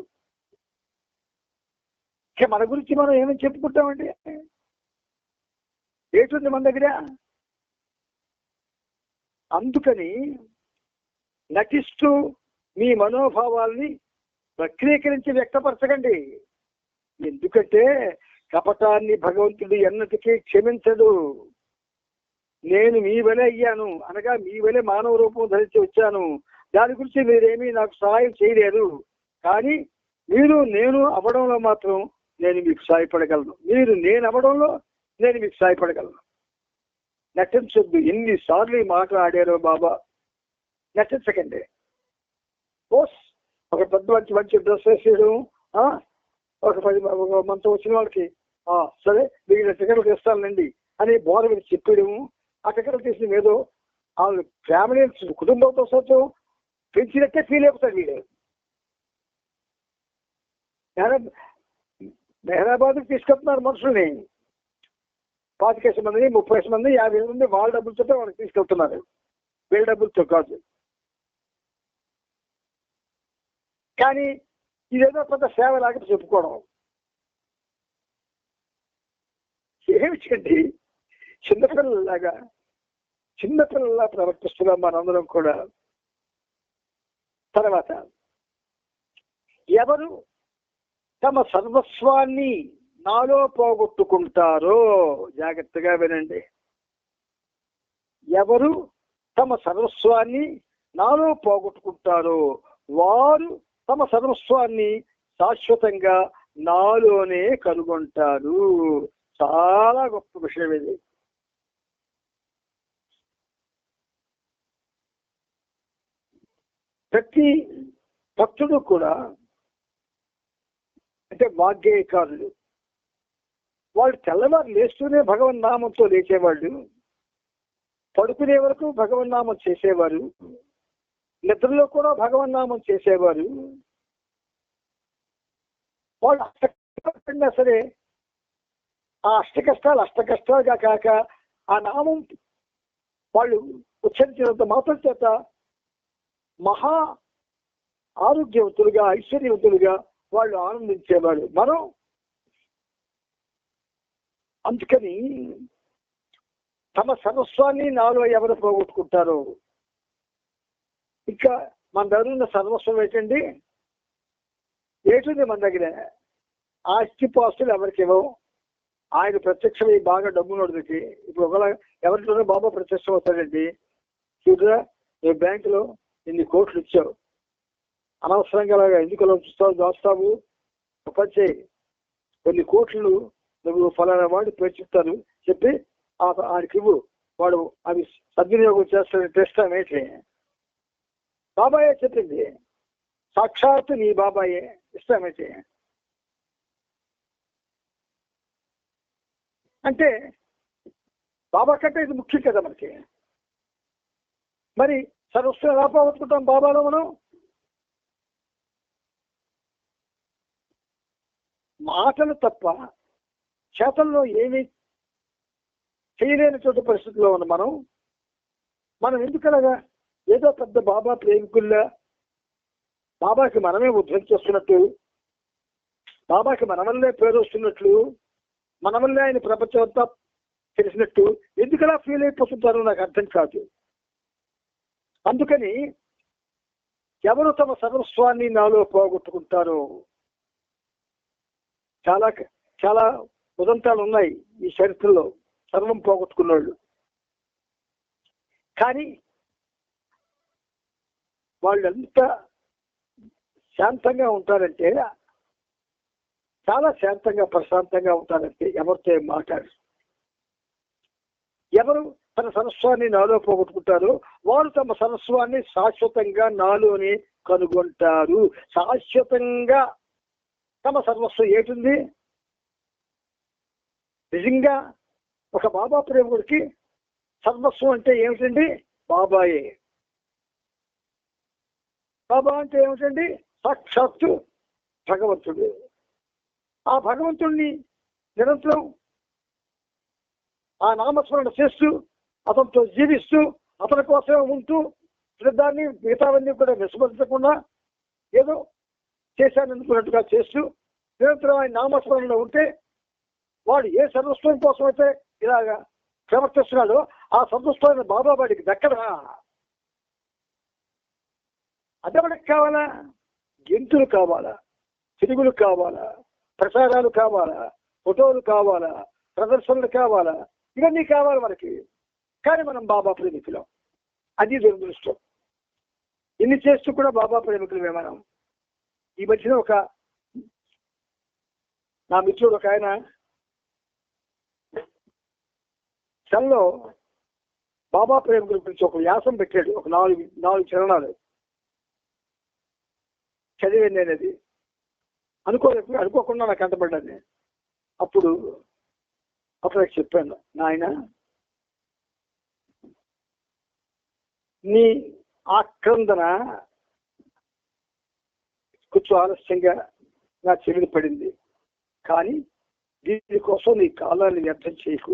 మన గురించి మనం ఏమని చెప్పుకుంటామండి? ఏటుంది మన దగ్గర? అందుకని నటిస్తూ మీ మనోభావాల్ని వక్రీకరించి వ్యక్తపరచకండి. ఎందుకంటే కపటాన్ని భగవంతుడు ఎన్నటికీ క్షమించడు. నేను మీ వలె అయ్యాను అనగా మీ వలె మానవ రూపం ధరించి వచ్చాను, దాని గురించి మీరేమీ నాకు సహాయం చేయలేరు. కానీ మీరు నేను అవ్వడంలో మాత్రం నేను మీకు సహాయపడగలను. మీరు నేను అవ్వడంలో నేను మీకు సహాయపడగలను. నటించొద్దు. ఎన్నిసార్లు ఈ మాట ఆడారో బాబా. నటించకండి. ఓస్ ఒక పెద్ద మంచి డ్రెస్ వేసేయడం, ఒక 10 మనతో వచ్చిన వాళ్ళకి సరే మీకు టికెట్లు తీస్తానండి అని బోధ మీద చెప్పడం, ఆ టికెట్లు తీసిన ఏదో వాళ్ళు ఫ్యామిలీ కుటుంబంతో సహా పెంచినట్టే ఫీల్ అయిపోతారు. వీడు మెహరాబాద్కి తీసుకెళ్తున్నారు మనుషుల్ని, 25 మందిని 30 మంది 50 మంది వాళ్ళ డబ్బులతో వాళ్ళకి తీసుకెళ్తున్నారు, వీళ్ళ డబ్బులతో కాదు. కానీ ఇదేదో పెద్ద సేవ లాగా చెప్పుకోవడం ఏమిటండి? చిన్నపిల్లల్లా ప్రవర్తిస్తున్నాం మనందరం కూడా. తర్వాత ఎవరు తమ సర్వస్వాన్ని నాలో పోగొట్టుకుంటారో, జాగ్రత్తగా వినండి, ఎవరు తమ సర్వస్వాన్ని నాలో పోగొట్టుకుంటారో వారు తమ సర్వస్వాన్ని శాశ్వతంగా నాలోనే కనుగొంటారు. చాలా గొప్ప విషయం ఇది. ప్రతి భక్తుడు కూడా అంటే వాగ్గేయకారులు, వాళ్ళు తెల్లవారు లేస్తూనే భగవన్నామంతో లేచేవాళ్ళు, పడుకునే వరకు భగవన్నామం చేసేవారు, నిద్రలో కూడా భగవన్నామం చేసేవారు. వాళ్ళు అష్టకష్టపడినా సరే ఆ అష్టకష్టాలుగా కాక ఆ నామం వాళ్ళు ఉచ్చరించినంత మాత్రం చేత మహా ఆరోగ్యవంతులుగా ఐశ్వర్యవంతులుగా వాళ్ళు ఆనందించేవారు. మనం అందుకని తమ సర్వస్వాన్ని నాలో ఎవరు పోగొట్టుకుంటారో, ఇంకా మన దగ్గర ఉన్న సర్వస్వం ఏంటండి? ఏటుంది మన దగ్గర? ఆస్తిపాస్తులు ఎవరికి ఇవ్వం. ఆయన ప్రత్యక్షమై బాగా డబ్బు నడుదుకి ఇప్పుడు ఒకవేళ ఎవరితోనో బాబా ప్రత్యక్షం అవుతాడండి, చూడరా నువ్వు బ్యాంకులో ఇన్ని కోట్లు ఇచ్చావు, అనవసరంగా ఎందుకు చూస్తావు, దాస్తావు, పని చేయి, కొన్ని కోట్లు నువ్వు ఫలానా వాడు పేర్చిస్తారు చెప్పి ఆయనకి ఇవ్వు, వాడు అవి సద్వినియోగం చేస్తాడు. టెస్ట్ ఏంటి? బాబాయే చెప్పింది, సాక్షాత్తు నీ బాబాయే ఇస్తామైతే. అంటే బాబా కంటే ఇది ముఖ్యం కదా మనకి. మరి సర్వస్వం ఎలా పోగొట్టుకుంటాం బాబాలో మనం? మాటలు తప్ప చేతల్లో ఏమీ చేయలేనటువంటి పరిస్థితిలో ఉన్న మనం ఎందుకలాగా ఏదో పెద్ద బాబా ప్రేమికుల్లా, బాబాకి మనమే ఉద్ధరించేస్తున్నట్టు, బాబాకి మన వల్లే పేరు వస్తున్నట్లు, మన వల్లే ఆయన ప్రపంచం అంతా తెలిసినట్టు ఎందుకలా ఫీల్ అయిపోతుంటారో నాకు అర్థం కాదు. అందుకని ఎవరు తమ సర్వస్వాన్ని నాలో పోగొట్టుకుంటారో, చాలా చాలా ఉదంతాలు ఉన్నాయి ఈ చరిత్రలో సర్వం పోగొట్టుకున్నాళ్ళు. కానీ వాళ్ళు ఎంత శాంతంగా ఉంటారంటే, చాలా శాంతంగా ప్రశాంతంగా ఉంటారంటే ఎవరితో ఏం మాట్లాడరు. ఎవరు తన సర్వస్వాన్ని నాలో పోగొట్టుకుంటారో వారు తమ సర్వస్వాన్ని శాశ్వతంగా నాలోనే కనుగొంటారు. శాశ్వతంగా తమ సర్వస్వం ఏటుంది? నిజంగా ఒక బాబా ప్రేమికుడికి సర్వస్వం అంటే ఏమిటండి? బాబాయే. బాబా అంటే ఏమిటండి? సాక్షాత్తు భగవంతుడు. ఆ భగవంతుడిని నిరంతరం ఆ నామస్మరణ చేస్తూ, అతనితో జీవిస్తూ, అతని కోసమే ఉంటూ, శ్రద్ధాన్ని మిగతావన్నీ కూడా విస్మరించకుండా ఏదో చేశాననుకున్నట్టుగా చేస్తూ నిరంతరం ఆయన నామస్మరణలో ఉంటే వాడు ఏ సర్వస్వం కోసం అయితే ఇలాగా ప్రవర్తిస్తున్నాడో ఆ సర్వస్వాన్ని బాబా వాడికి దక్కడా? అదెవడికి కావాలా? గెంతులు కావాలా, తిరుగులు కావాలా, ప్రసారాలు కావాలా, ఫోటోలు కావాలా, ప్రదర్శనలు కావాలా, ఇవన్నీ కావాలి మనకి. కానీ మనం బాబా ప్రేమికులం. అది దురదృష్టం. ఇన్ని చేస్తూ కూడా బాబా ప్రేమికులమే మనం. ఈ మధ్యన ఒక నా మిత్రుడు ఒక ఆయన సెల్లో బాబా ప్రేమికుల గురించి ఒక వ్యాసం పెట్టాడు. ఒక నాలుగు చరణాలు చదివాను నేను. అది అనుకోకుండా నాకు కంటపడ్డాను. అప్పుడు చెప్పాను, నాయన నీ ఆక్రందన కొంచెం ఆలస్యంగా నా చెవిని పడింది, కానీ దీనికోసం నీ కాలాన్ని వ్యర్థం చేయకు.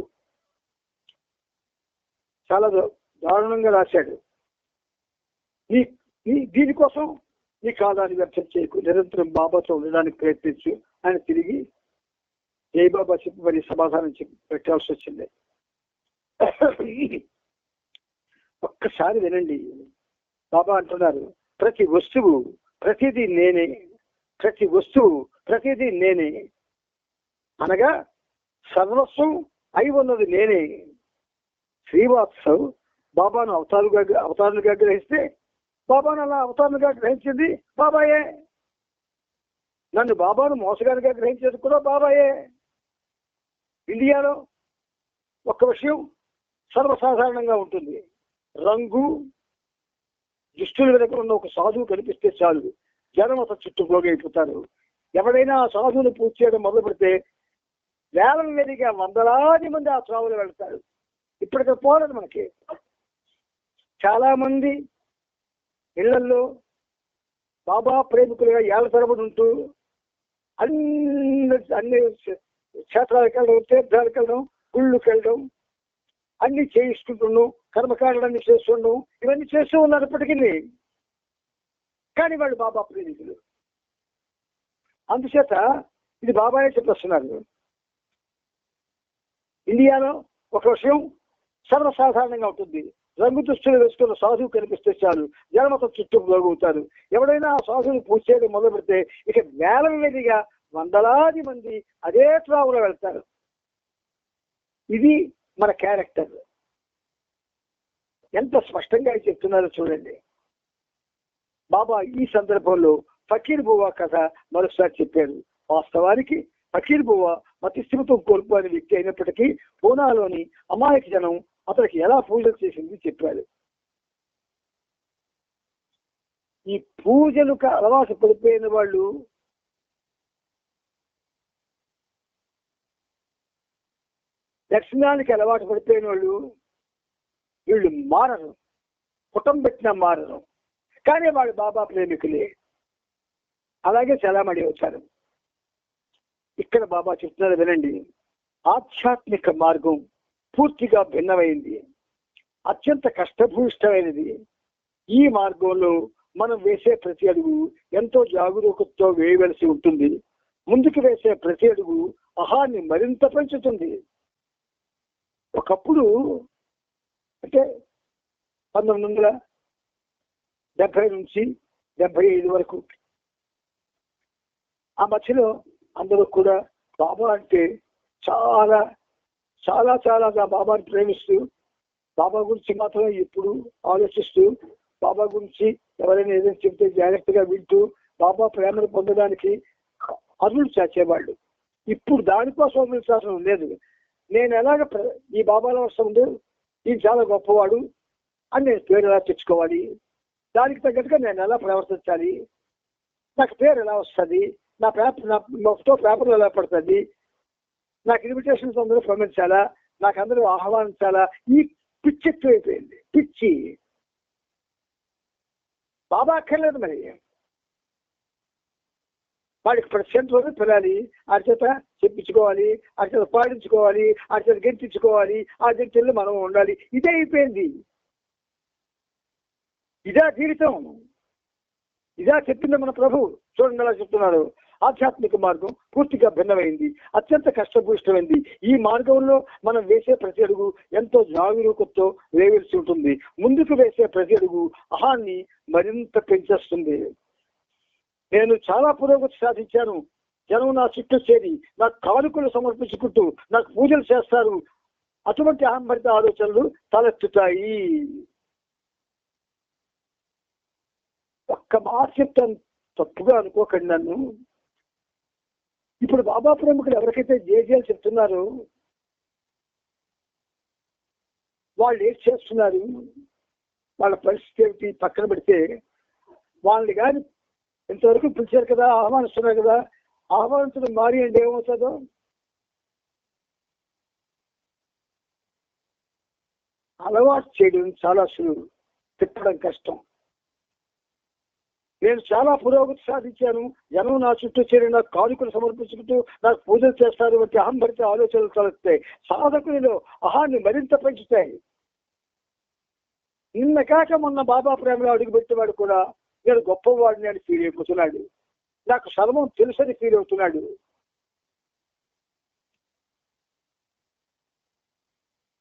చాలా దారుణంగా రాశాడు. దీనికోసం నీ కాలాన్ని వ్యర్థం చేయకు, నిరంతరం బాబాతో ఉండడానికి ప్రయత్నించు అని తిరిగి జై బాబా చెప్పి మరి సమాధానం చెప్పి పెట్టాల్సి వచ్చింది. ఒక్కసారి వినండి. బాబా అంటున్నారు, ప్రతి వస్తువు ప్రతిదీ నేనే, ప్రతి వస్తువు ప్రతిదీ నేనే అనగా సర్వస్వం అయి ఉన్నది నేనే. శ్రీవాత్సవ్ బాబాను అవతారులుగా గ్రహిస్తే బాబాను అలా అవతారులుగా గ్రహించింది బాబాయే. నన్ను బాబాను మోసగానిగా గ్రహించేది కూడా బాబాయే. ఇండియాలో ఒక్క విషయం సర్వసాధారణంగా ఉంటుంది. రంగు దుస్తుల వెనక ఉన్న ఒక సాధువు కనిపిస్తే చాలు, జనం అసలు చుట్టూ పోగైపోతారు. ఎవడైనా ఆ సాధువును పూజ చేయడం మొదలు పెడితే వేలం వెరిగా వందలాది మంది ఆ త్రావులు వెళ్తారు. ఇప్పటికే పోలేదు మనకి. చాలా మంది ఇళ్లలో బాబా ప్రేమికులుగా ఏళ్ల తరబడి ఉంటూ అన్ని క్షేత్రాలకు వెళ్ళడం, తీర్థాలకు వెళ్ళడం, గుళ్ళుకి వెళ్ళడం, అన్ని చేయిస్తుంటున్నాం, కర్మకాండలన్నీ చేస్తున్నాం, ఇవన్నీ చేస్తూ ఉన్నప్పటికీ కానీ వాళ్ళు బాబా ప్రేమికులు. అందుచేత ఇది బాబాయే చెప్పేస్తున్నారు. ఇండియాలో ఒక విషయం సర్వసాధారణంగా ఉంటుంది. రంగు దుస్తులు వేసుకున్న సాధువు కనిపిస్తే చాలు, జనమత చుట్టూ బాగుతారు. ఎవడైనా ఆ సాధువుని పూజ చేయడం మొదలు పెడితే ఇక వేల వేదిగా వందలాది మంది అదే త్రావులో వెళ్తారు. ఇది మన క్యారెక్టర్. ఎంత స్పష్టంగా చెప్తున్నారో చూడండి. బాబా ఈ సందర్భంలో ఫకీర్ బువ్వా కథ మరోసారి చెప్పారు. వాస్తవానికి ఫకీర్ బువ్వా మతిస్థిమితం కోల్పోయిన వ్యక్తి అయినప్పటికీ పూనాలోని అమాయక జనం అతనికి ఎలా పూజలు చేసింది చెప్పారు. ఈ పూజలకు అలవాటు పడిపోయిన వాళ్ళు దర్శనానికి అలవాటు పడిపోయిన వాళ్ళు వీళ్ళు మారరు, కుటుంబం పెట్టినా మారరు. కానీ వాళ్ళు బాబా ప్రేమికులే, అలాగే చలామణి అవుతారు. ఇక్కడ బాబా చెప్తున్నారు వినండి. ఆధ్యాత్మిక మార్గం పూర్తిగా భిన్నమైంది, అత్యంత కష్టభూయిష్టమైనది. ఈ మార్గంలో మనం వేసే ప్రతి అడుగు ఎంతో జాగరూకతతో వేయవలసి ఉంటుంది. ముందుకు వేసే ప్రతి అడుగు అహాన్ని మరింత పెంచుతుంది. ఒకప్పుడు అంటే 1970 నుంచి 75 వరకు ఆ మధ్యలో అందరూ కూడా బాబా అంటే చాలా చాలా చాలా బాబాని ప్రేమిస్తూ, బాబా గురించి మాత్రమే ఎప్పుడు ఆలోచిస్తూ, బాబా గురించి ఎవరైనా ఏదైనా చెప్తే జాగ్రత్తగా వింటూ బాబా ప్రేమను పొందడానికి అరువులు చాచేవాళ్ళు. ఇప్పుడు దానికోసం అరువులు లేదు. నేను ఎలాగ ఈ బాబాలో వస్తుంది, ఈయన చాలా గొప్పవాడు అని నేను పేరు ఎలా తెచ్చుకోవాలి, దానికి తగ్గట్టుగా నేను ఎలా ప్రవర్తించాలి, నాకు పేరు ఎలా వస్తుంది, నా ఫోటో పేపర్లో ఎలా పడుతుంది, నాకు ఇన్విటేషన్స్ అందరూ పంపించాలా, నాకు అందరూ ఆహ్వానించాలా, ఈ పిచ్చి ఎక్కువైపోయింది. పిచ్చి బాబా అక్కర్లేదు. మరి వాడికి ప్రశాంత్ రోజు పిలాలి, ఆ చేత చెప్పించుకోవాలి, ఆ చేత పాడించుకోవాలి, ఆ చేత గెంటించుకోవాలి, ఆ జంతువులు మనం ఉండాలి. ఇదే అయిపోయింది. ఇదా జీవితం. ఇదా చెప్పింది మన ప్రభు. చూడండి ఎలా చెప్తున్నారు. ఆధ్యాత్మిక మార్గం పూర్తిగా భిన్నమైంది, అత్యంత కష్టభూష్టమైంది. ఈ మార్గంలో మనం వేసే ప్రతి అడుగు ఎంతో జాగరూకతతో వేయవలసి ఉంటుంది. ముందుకు వేసే ప్రతి అడుగు అహాన్ని మరింత పెంచేస్తుంది. నేను చాలా పురోగతి సాధించాను, జనం నా చుట్టూ చేరి నాకు కానుకలు సమర్పించుకుంటూ నాకు పూజలు చేస్తారు, అటువంటి అహంభరిత ఆలోచనలు తలెత్తుతాయి. ఒక్క మాట చెప్తాను, తప్పుగా అనుకోకండి నన్ను. ఇప్పుడు బాబా ప్రేమికులు ఎవరికైతే జేజేలు చెప్తున్నారు, వాళ్ళు ఏం చేస్తున్నారు, వాళ్ళ పరిస్థితి ఏమిటి పక్కన పెడితే, వాళ్ళని కానీ ఇంతవరకు పిలిచారు కదా, ఆహ్వానిస్తున్నారు కదా, ఆహ్వానించడం మారి అంటే ఏమవుతుందో. అలవాటు చేయడం చాలా సులువు, తిప్పడం కష్టం. నేను చాలా పురోగతి సాధించాను, జనం నా చుట్టూ చేరి నాకు కానుకలు సమర్పించుకుంటూ నాకు పూజలు చేస్తారు వంటి అహంభరిత ఆలోచనలు తలెత్తాయి. సాధకునిలో అహాన్ని మరింత పెంచుతాయి. నిన్న కాక మొన్న బాబా ప్రేమలో అడుగుపెట్టేవాడు కూడా నేను గొప్పవాడిని అని ఫీల్ అయిపోతున్నాడు, నాకు సర్వం తెలుసని ఫీల్ అవుతున్నాడు.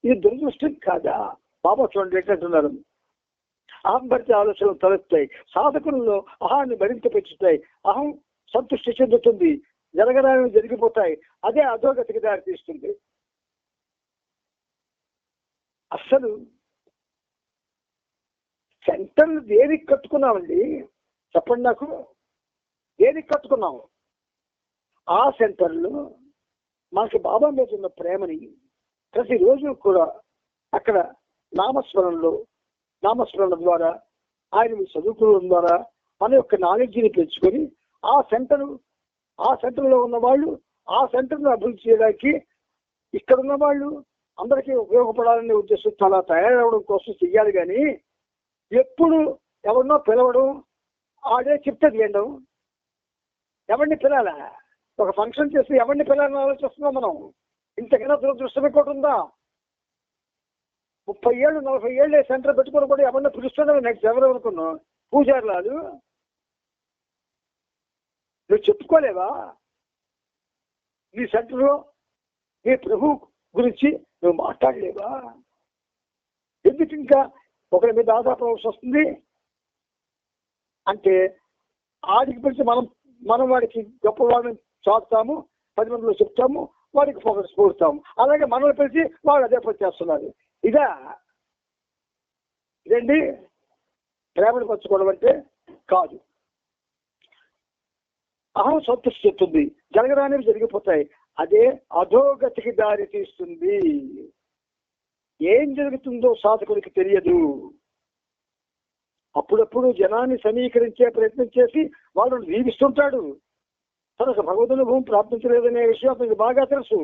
ఇది దురదృష్టం కాదా? బాబా చూడండి ఎట్లంటున్నారు. అహంభరిత ఆలోచనలు తలెత్తాయి, సాధకులలో అహాన్ని మరింత పెంచుతాయి. అహం సంతృష్టి చెందుతుంది, జరగడానికి జరిగిపోతాయి. అదే అధోగతికి దారితీస్తుంది. అస్సలు సెంటర్లు దేనికి కట్టుకున్నామండి చెప్పండి నాకు? దేనికి కట్టుకున్నాము? ఆ సెంటర్లో మనకి బాబా మీద ఉన్న ప్రేమని ప్రతిరోజు కూడా అక్కడ నామస్మరణ ద్వారా, ఆయన చదువుకోవడం ద్వారా మన యొక్క నాలెడ్జిని పెంచుకొని ఆ సెంటర్లో ఉన్న వాళ్ళు ఆ సెంటర్ను అభివృద్ధి చేయడానికి, ఇక్కడ ఉన్న వాళ్ళు అందరికీ ఉపయోగపడాలనే ఉద్దేశం చాలా తయారవడం కోసం చెయ్యాలి. కానీ ఎప్పుడు ఎవరినో పిలవడం, ఆడే చెప్తే వినడం. ఎవరిని పిలాలా? ఒక ఫంక్షన్ చేసి ఎవరిని పిలాలని ఆలోచిస్తున్నాం మనం. ఇంతకన్నా దురదృష్టం ఇంకోటి ఉందా? 30 ఏళ్ళు 40 ఏళ్ళు సెంటర్ పెట్టుకుని కూడా ఎవరిని పిలుస్తున్నావు? నెక్స్ట్ ఎవరు అనుకున్నావు? పూజారులాలు. నువ్వు చెప్పుకోలేవా? నీ సెంటర్లో నీ ప్రభు గురించి నువ్వు మాట్లాడలేవా? ఎందుకు ఇంకా ఒకరి మీద ఆధారపడాల్సి వస్తుంది అంటే, ఆడికి పిలిచి మనం వాడికి గొప్పవాడిని చాటుతాము, 10 మందిలో చెప్తాము, వాడికి ఫోకస్ పోతాము. అలాగే మనల్ని పిలిచి వాళ్ళు అదే పని చేస్తున్నారు. ఇదండి ప్రేమను పంచుకోవడం అంటే కాదు. అహం సంతృష్టి చెప్తుంది, జరగరానివి జరిగిపోతాయి. అదే అధోగతికి దారి తీస్తుంది. ఏం జరుగుతుందో సాధకుడికి తెలియదు. అప్పుడప్పుడు జనాన్ని సమీకరించే ప్రయత్నం చేసి వాళ్ళని దీవిస్తుంటాడు. తనకు భగవదనుభవం ప్రాప్తించలేదనే విషయం అతనికి బాగా తెలుసు.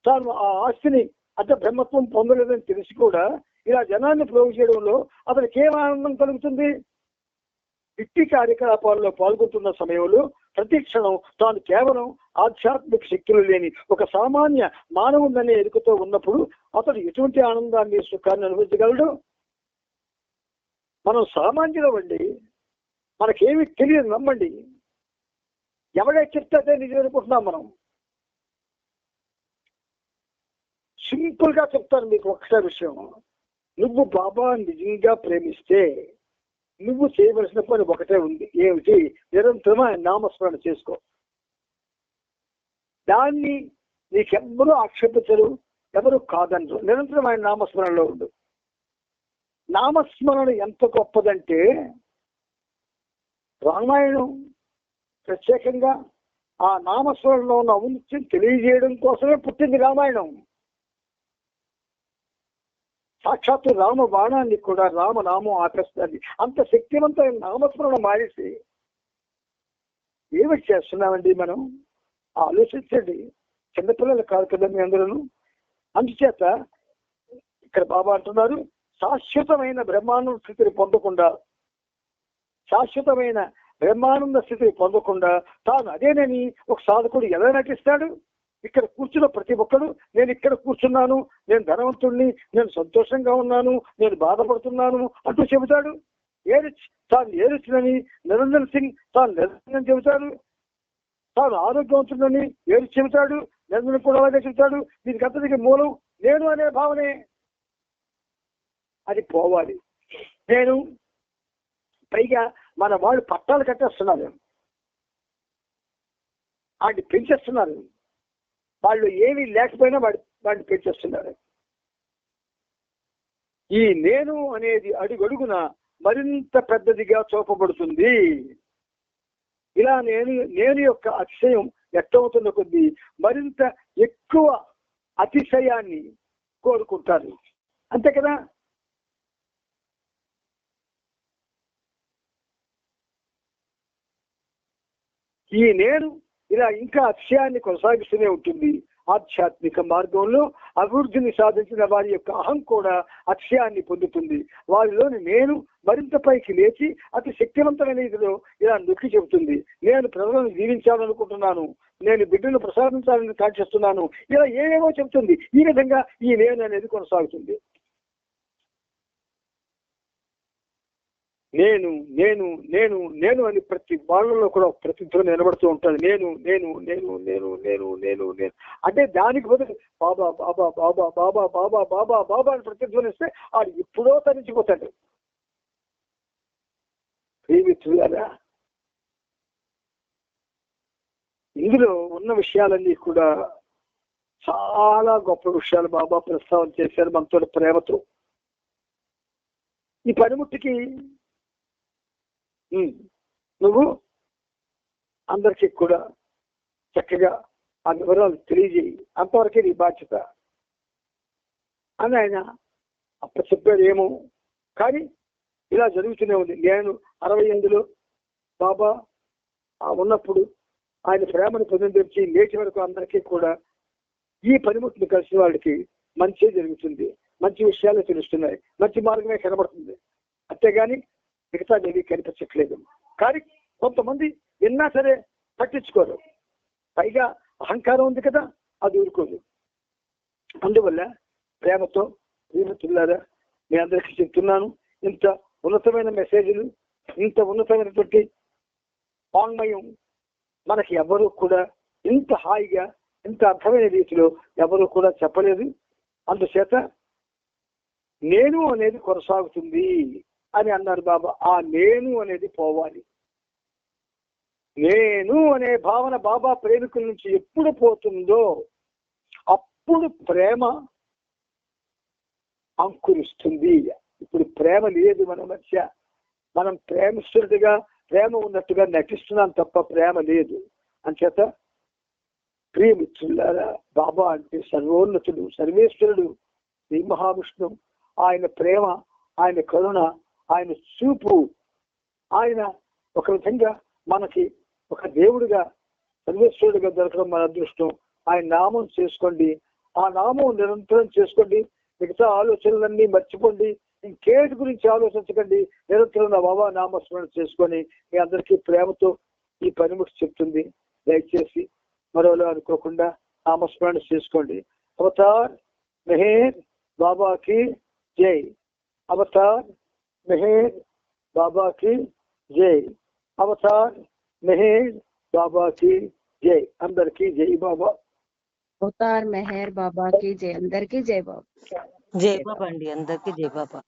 తాను ఆ ఆస్తిని అంటే బ్రహ్మత్వం పొందలేదని తెలిసి కూడా ఇలా జనాన్ని ప్రోగు చేయడంలో అతనికి ఏం ఆనందం కలుగుతుంది? ఇట్టి కార్యకలాపాల్లో పాల్గొంటున్న సమయంలో ప్రతి క్షణం తాను కేవలం ఆధ్యాత్మిక శక్తులు లేని ఒక సామాన్య మానవుడనే ఎరుకతో ఉన్నప్పుడు అతడు ఎటువంటి ఆనందాన్ని, సుఖాన్ని అనుభవించగలడు? మనం సామాన్యులం అండి, మనకేమి తెలియదు, నమ్మండి. ఎవడే చెప్తే నిజం అనుకుంటున్నాం మనం. సింపుల్ గా చెప్తాను మీకు ఒకటే విషయం. నువ్వు బాబా నిజంగా ప్రేమిస్తే నువ్వు చేయవలసిన పని ఒకటే ఉంది. ఏమిటి? నిరంతరమా నామస్మరణ చేసుకో. దాన్ని నీకెవ్వరూ ఆక్షేపించరు, ఎవరు కాదనరు. నిరంతరం ఆయన నామస్మరణలో ఉండు. నామస్మరణ ఎంత గొప్పదంటే, రామాయణం ప్రత్యేకంగా ఆ నామస్మరణలో ఉన్న ఔన్నత్యం తెలియజేయడం కోసమే పుట్టింది రామాయణం. సాక్షాత్తు రామ బాణాన్ని కూడా రామనామం ఆపేస్తుంది. అంత శక్తివంతమైన నామస్మరణ మానేసి ఏమిటి చేస్తున్నామండి మనం? ఆలోచించండి. చిన్నపిల్లలు కాదు కదా మీ అందరూ. అందుచేత ఇక్కడ బాబా అంటున్నారు, శాశ్వతమైన బ్రహ్మానంద స్థితిని పొందకుండా, శాశ్వతమైన బ్రహ్మానంద స్థితిని పొందకుండా తాను అదేనని ఒక సాధకుడు ఎలా నటిస్తాడు? ఇక్కడ కూర్చున్న ప్రతి ఒక్కడు నేను ఇక్కడ కూర్చున్నాను, నేను ధనవంతుడిని, నేను సంతోషంగా ఉన్నాను, నేను బాధపడుతున్నాను అంటూ చెబుతాడు. తాను ఏరుచునని నిరంజన్ సింగ్ తాను నిరంజన్ చెబుతాడు. తాను ఆరోగ్యవంతుడని ఏడు చెబుతాడు, నిరంజన్ కూడా అలాగే చెబుతాడు. దీనికి అంతటికి మూలం నేను అనే భావనే. అది పోవాలి. నేను పైగా మన వాళ్ళు పట్టాలు కట్టేస్తున్నారు, వాడిని పెంచేస్తున్నారు. వాళ్ళు ఏమీ లేకపోయినా వాడిని పెంచేస్తున్నారు. ఈ నేను అనేది అడుగడుగున మరింత పెద్దదిగా చూపబడుతుంది. ఇలా నేను యొక్క అతిశయం వ్యక్తమవుతున్న కొద్దీ మరింత ఎక్కువ అతిశయాన్ని కోరుకుంటారు. అంతే కదా. ఈ నేను ఇలా ఇంకా అతిశయాన్ని కొనసాగిస్తూనే ఉంటుంది. ఆధ్యాత్మిక మార్గంలో అభివృద్ధిని సాధించిన వారి యొక్క అహం కూడా అతిశయాన్ని పొందుతుంది. వారిలోని నేను మరింత పైకి లేచి అతి శక్తివంతమైన ఇదిలో ఇలా నొక్కి చెబుతుంది, నేను ప్రజలను జీవించాలనుకుంటున్నాను, నేను బిడ్డను ప్రసాదించాలని కాంక్షిస్తున్నాను, ఇలా ఏవేవో చెబుతుంది. ఈ విధంగా ఈ నేను అనేది కొనసాగుతుంది. నేను నేను నేను నేను అని ప్రతి వాళ్ళలో కూడా ప్రతిధ్వని నిలబడుతూ ఉంటుంది. నేను నేను నేను నేను నేను నేను నేను అంటే దానికి బదులు బాబా బాబా బాబా బాబా బాబా బాబా బాబా అని ప్రతిధ్వనిస్తే ఆడు ఎప్పుడో తరించిపోతాడు. ప్రియమిత్రులారా, ఇందులో ఉన్న విషయాలన్నీ కూడా చాలా గొప్ప విషయాలు బాబా ప్రస్తావన చేశారు మనతో ప్రేమతో. ఈ పనిముట్టికి నువ్వు అందరికీ కూడా చక్కగా ఆ వివరాలు తెలియజేయి, అంతవరకే నీ బాధ్యత అని ఆయన అప్పుడు చెప్పాడు. ఏమో కానీ ఇలా జరుగుతూనే ఉంది. నేను 68లో బాబా ఉన్నప్పుడు ఆయన ప్రేమను పొందించి నేటి వరకు అందరికీ కూడా ఈ పనిముట్టును కలిసిన వాళ్ళకి మంచి జరుగుతుంది, మంచి విషయాలు తెలుస్తున్నాయి, మంచి మార్గమే కనబడుతుంది. అంతేగాని మిగతా ఏవి కనిపించట్లేదు. కానీ కొంతమంది విన్నా సరే పట్టించుకోరు. పైగా అహంకారం ఉంది కదా, అది ఊరుకోదు. అందువల్ల ప్రేమతో ప్రియమిత్రులారా మీ అందరికీ చెప్తున్నాను, ఇంత ఉన్నతమైన మెసేజ్లు, ఇంత ఉన్నతమైనటువంటి వాంగ్మయం మనకి ఎవరు కూడా ఇంత హాయిగా ఇంత అర్థమైన రీతిలో ఎవరు కూడా చెప్పలేదు. అందుచేత నేను అనేది కొనసాగుతుంది అని అన్నారు బాబా. ఆ నేను అనేది పోవాలి. నేను అనే భావన బాబా ప్రేమికుల నుంచి ఎప్పుడు పోతుందో అప్పుడు ప్రేమ అంకురిస్తుంది. ఇప్పుడు ప్రేమ లేదు మన మధ్య. మనం ప్రేమిస్తున్నట్టుగా ప్రేమ ఉన్నట్టుగా నటిస్తున్నాం తప్ప ప్రేమ లేదు. అంచేత ప్రియమిత్రులారా, బాబా అంటే సర్వోన్నతుడు, సర్వేశ్వరుడు, శ్రీ మహావిష్ణు. ఆయన ప్రేమ, ఆయన కరుణ, ఆయన చూపు, ఆయన ఒక విధంగా మనకి ఒక దేవుడిగా సర్వేశ్వరుడిగా దొరకడం మన అదృష్టం. ఆయన నామం చేసుకోండి, ఆ నామం నిరంతరం చేసుకోండి. మిగతా ఆలోచనలన్నీ మర్చిపోండి, ఇంకేటి గురించి ఆలోచించకండి. నిరంతరం నా బాబా నామస్మరణ చేసుకొని మీ అందరికీ ప్రేమతో ఈ పనిముట్టు చెప్తుంది. దయచేసి మరోలా అనుకోకుండా నామస్మరణ చేసుకోండి. అవతార్ మెహర్ బాబాకి జై. అవతార్ మెహర్ బాబాకి జై. అవతార్ మెహర్ బాబాకి జై. అందరికీ జై బాబా. అవతార్ మెహర్ బాబాకి జై. అందరికీ జై బాబా. జై బాబా అండి, అందరికీ జై బాబా.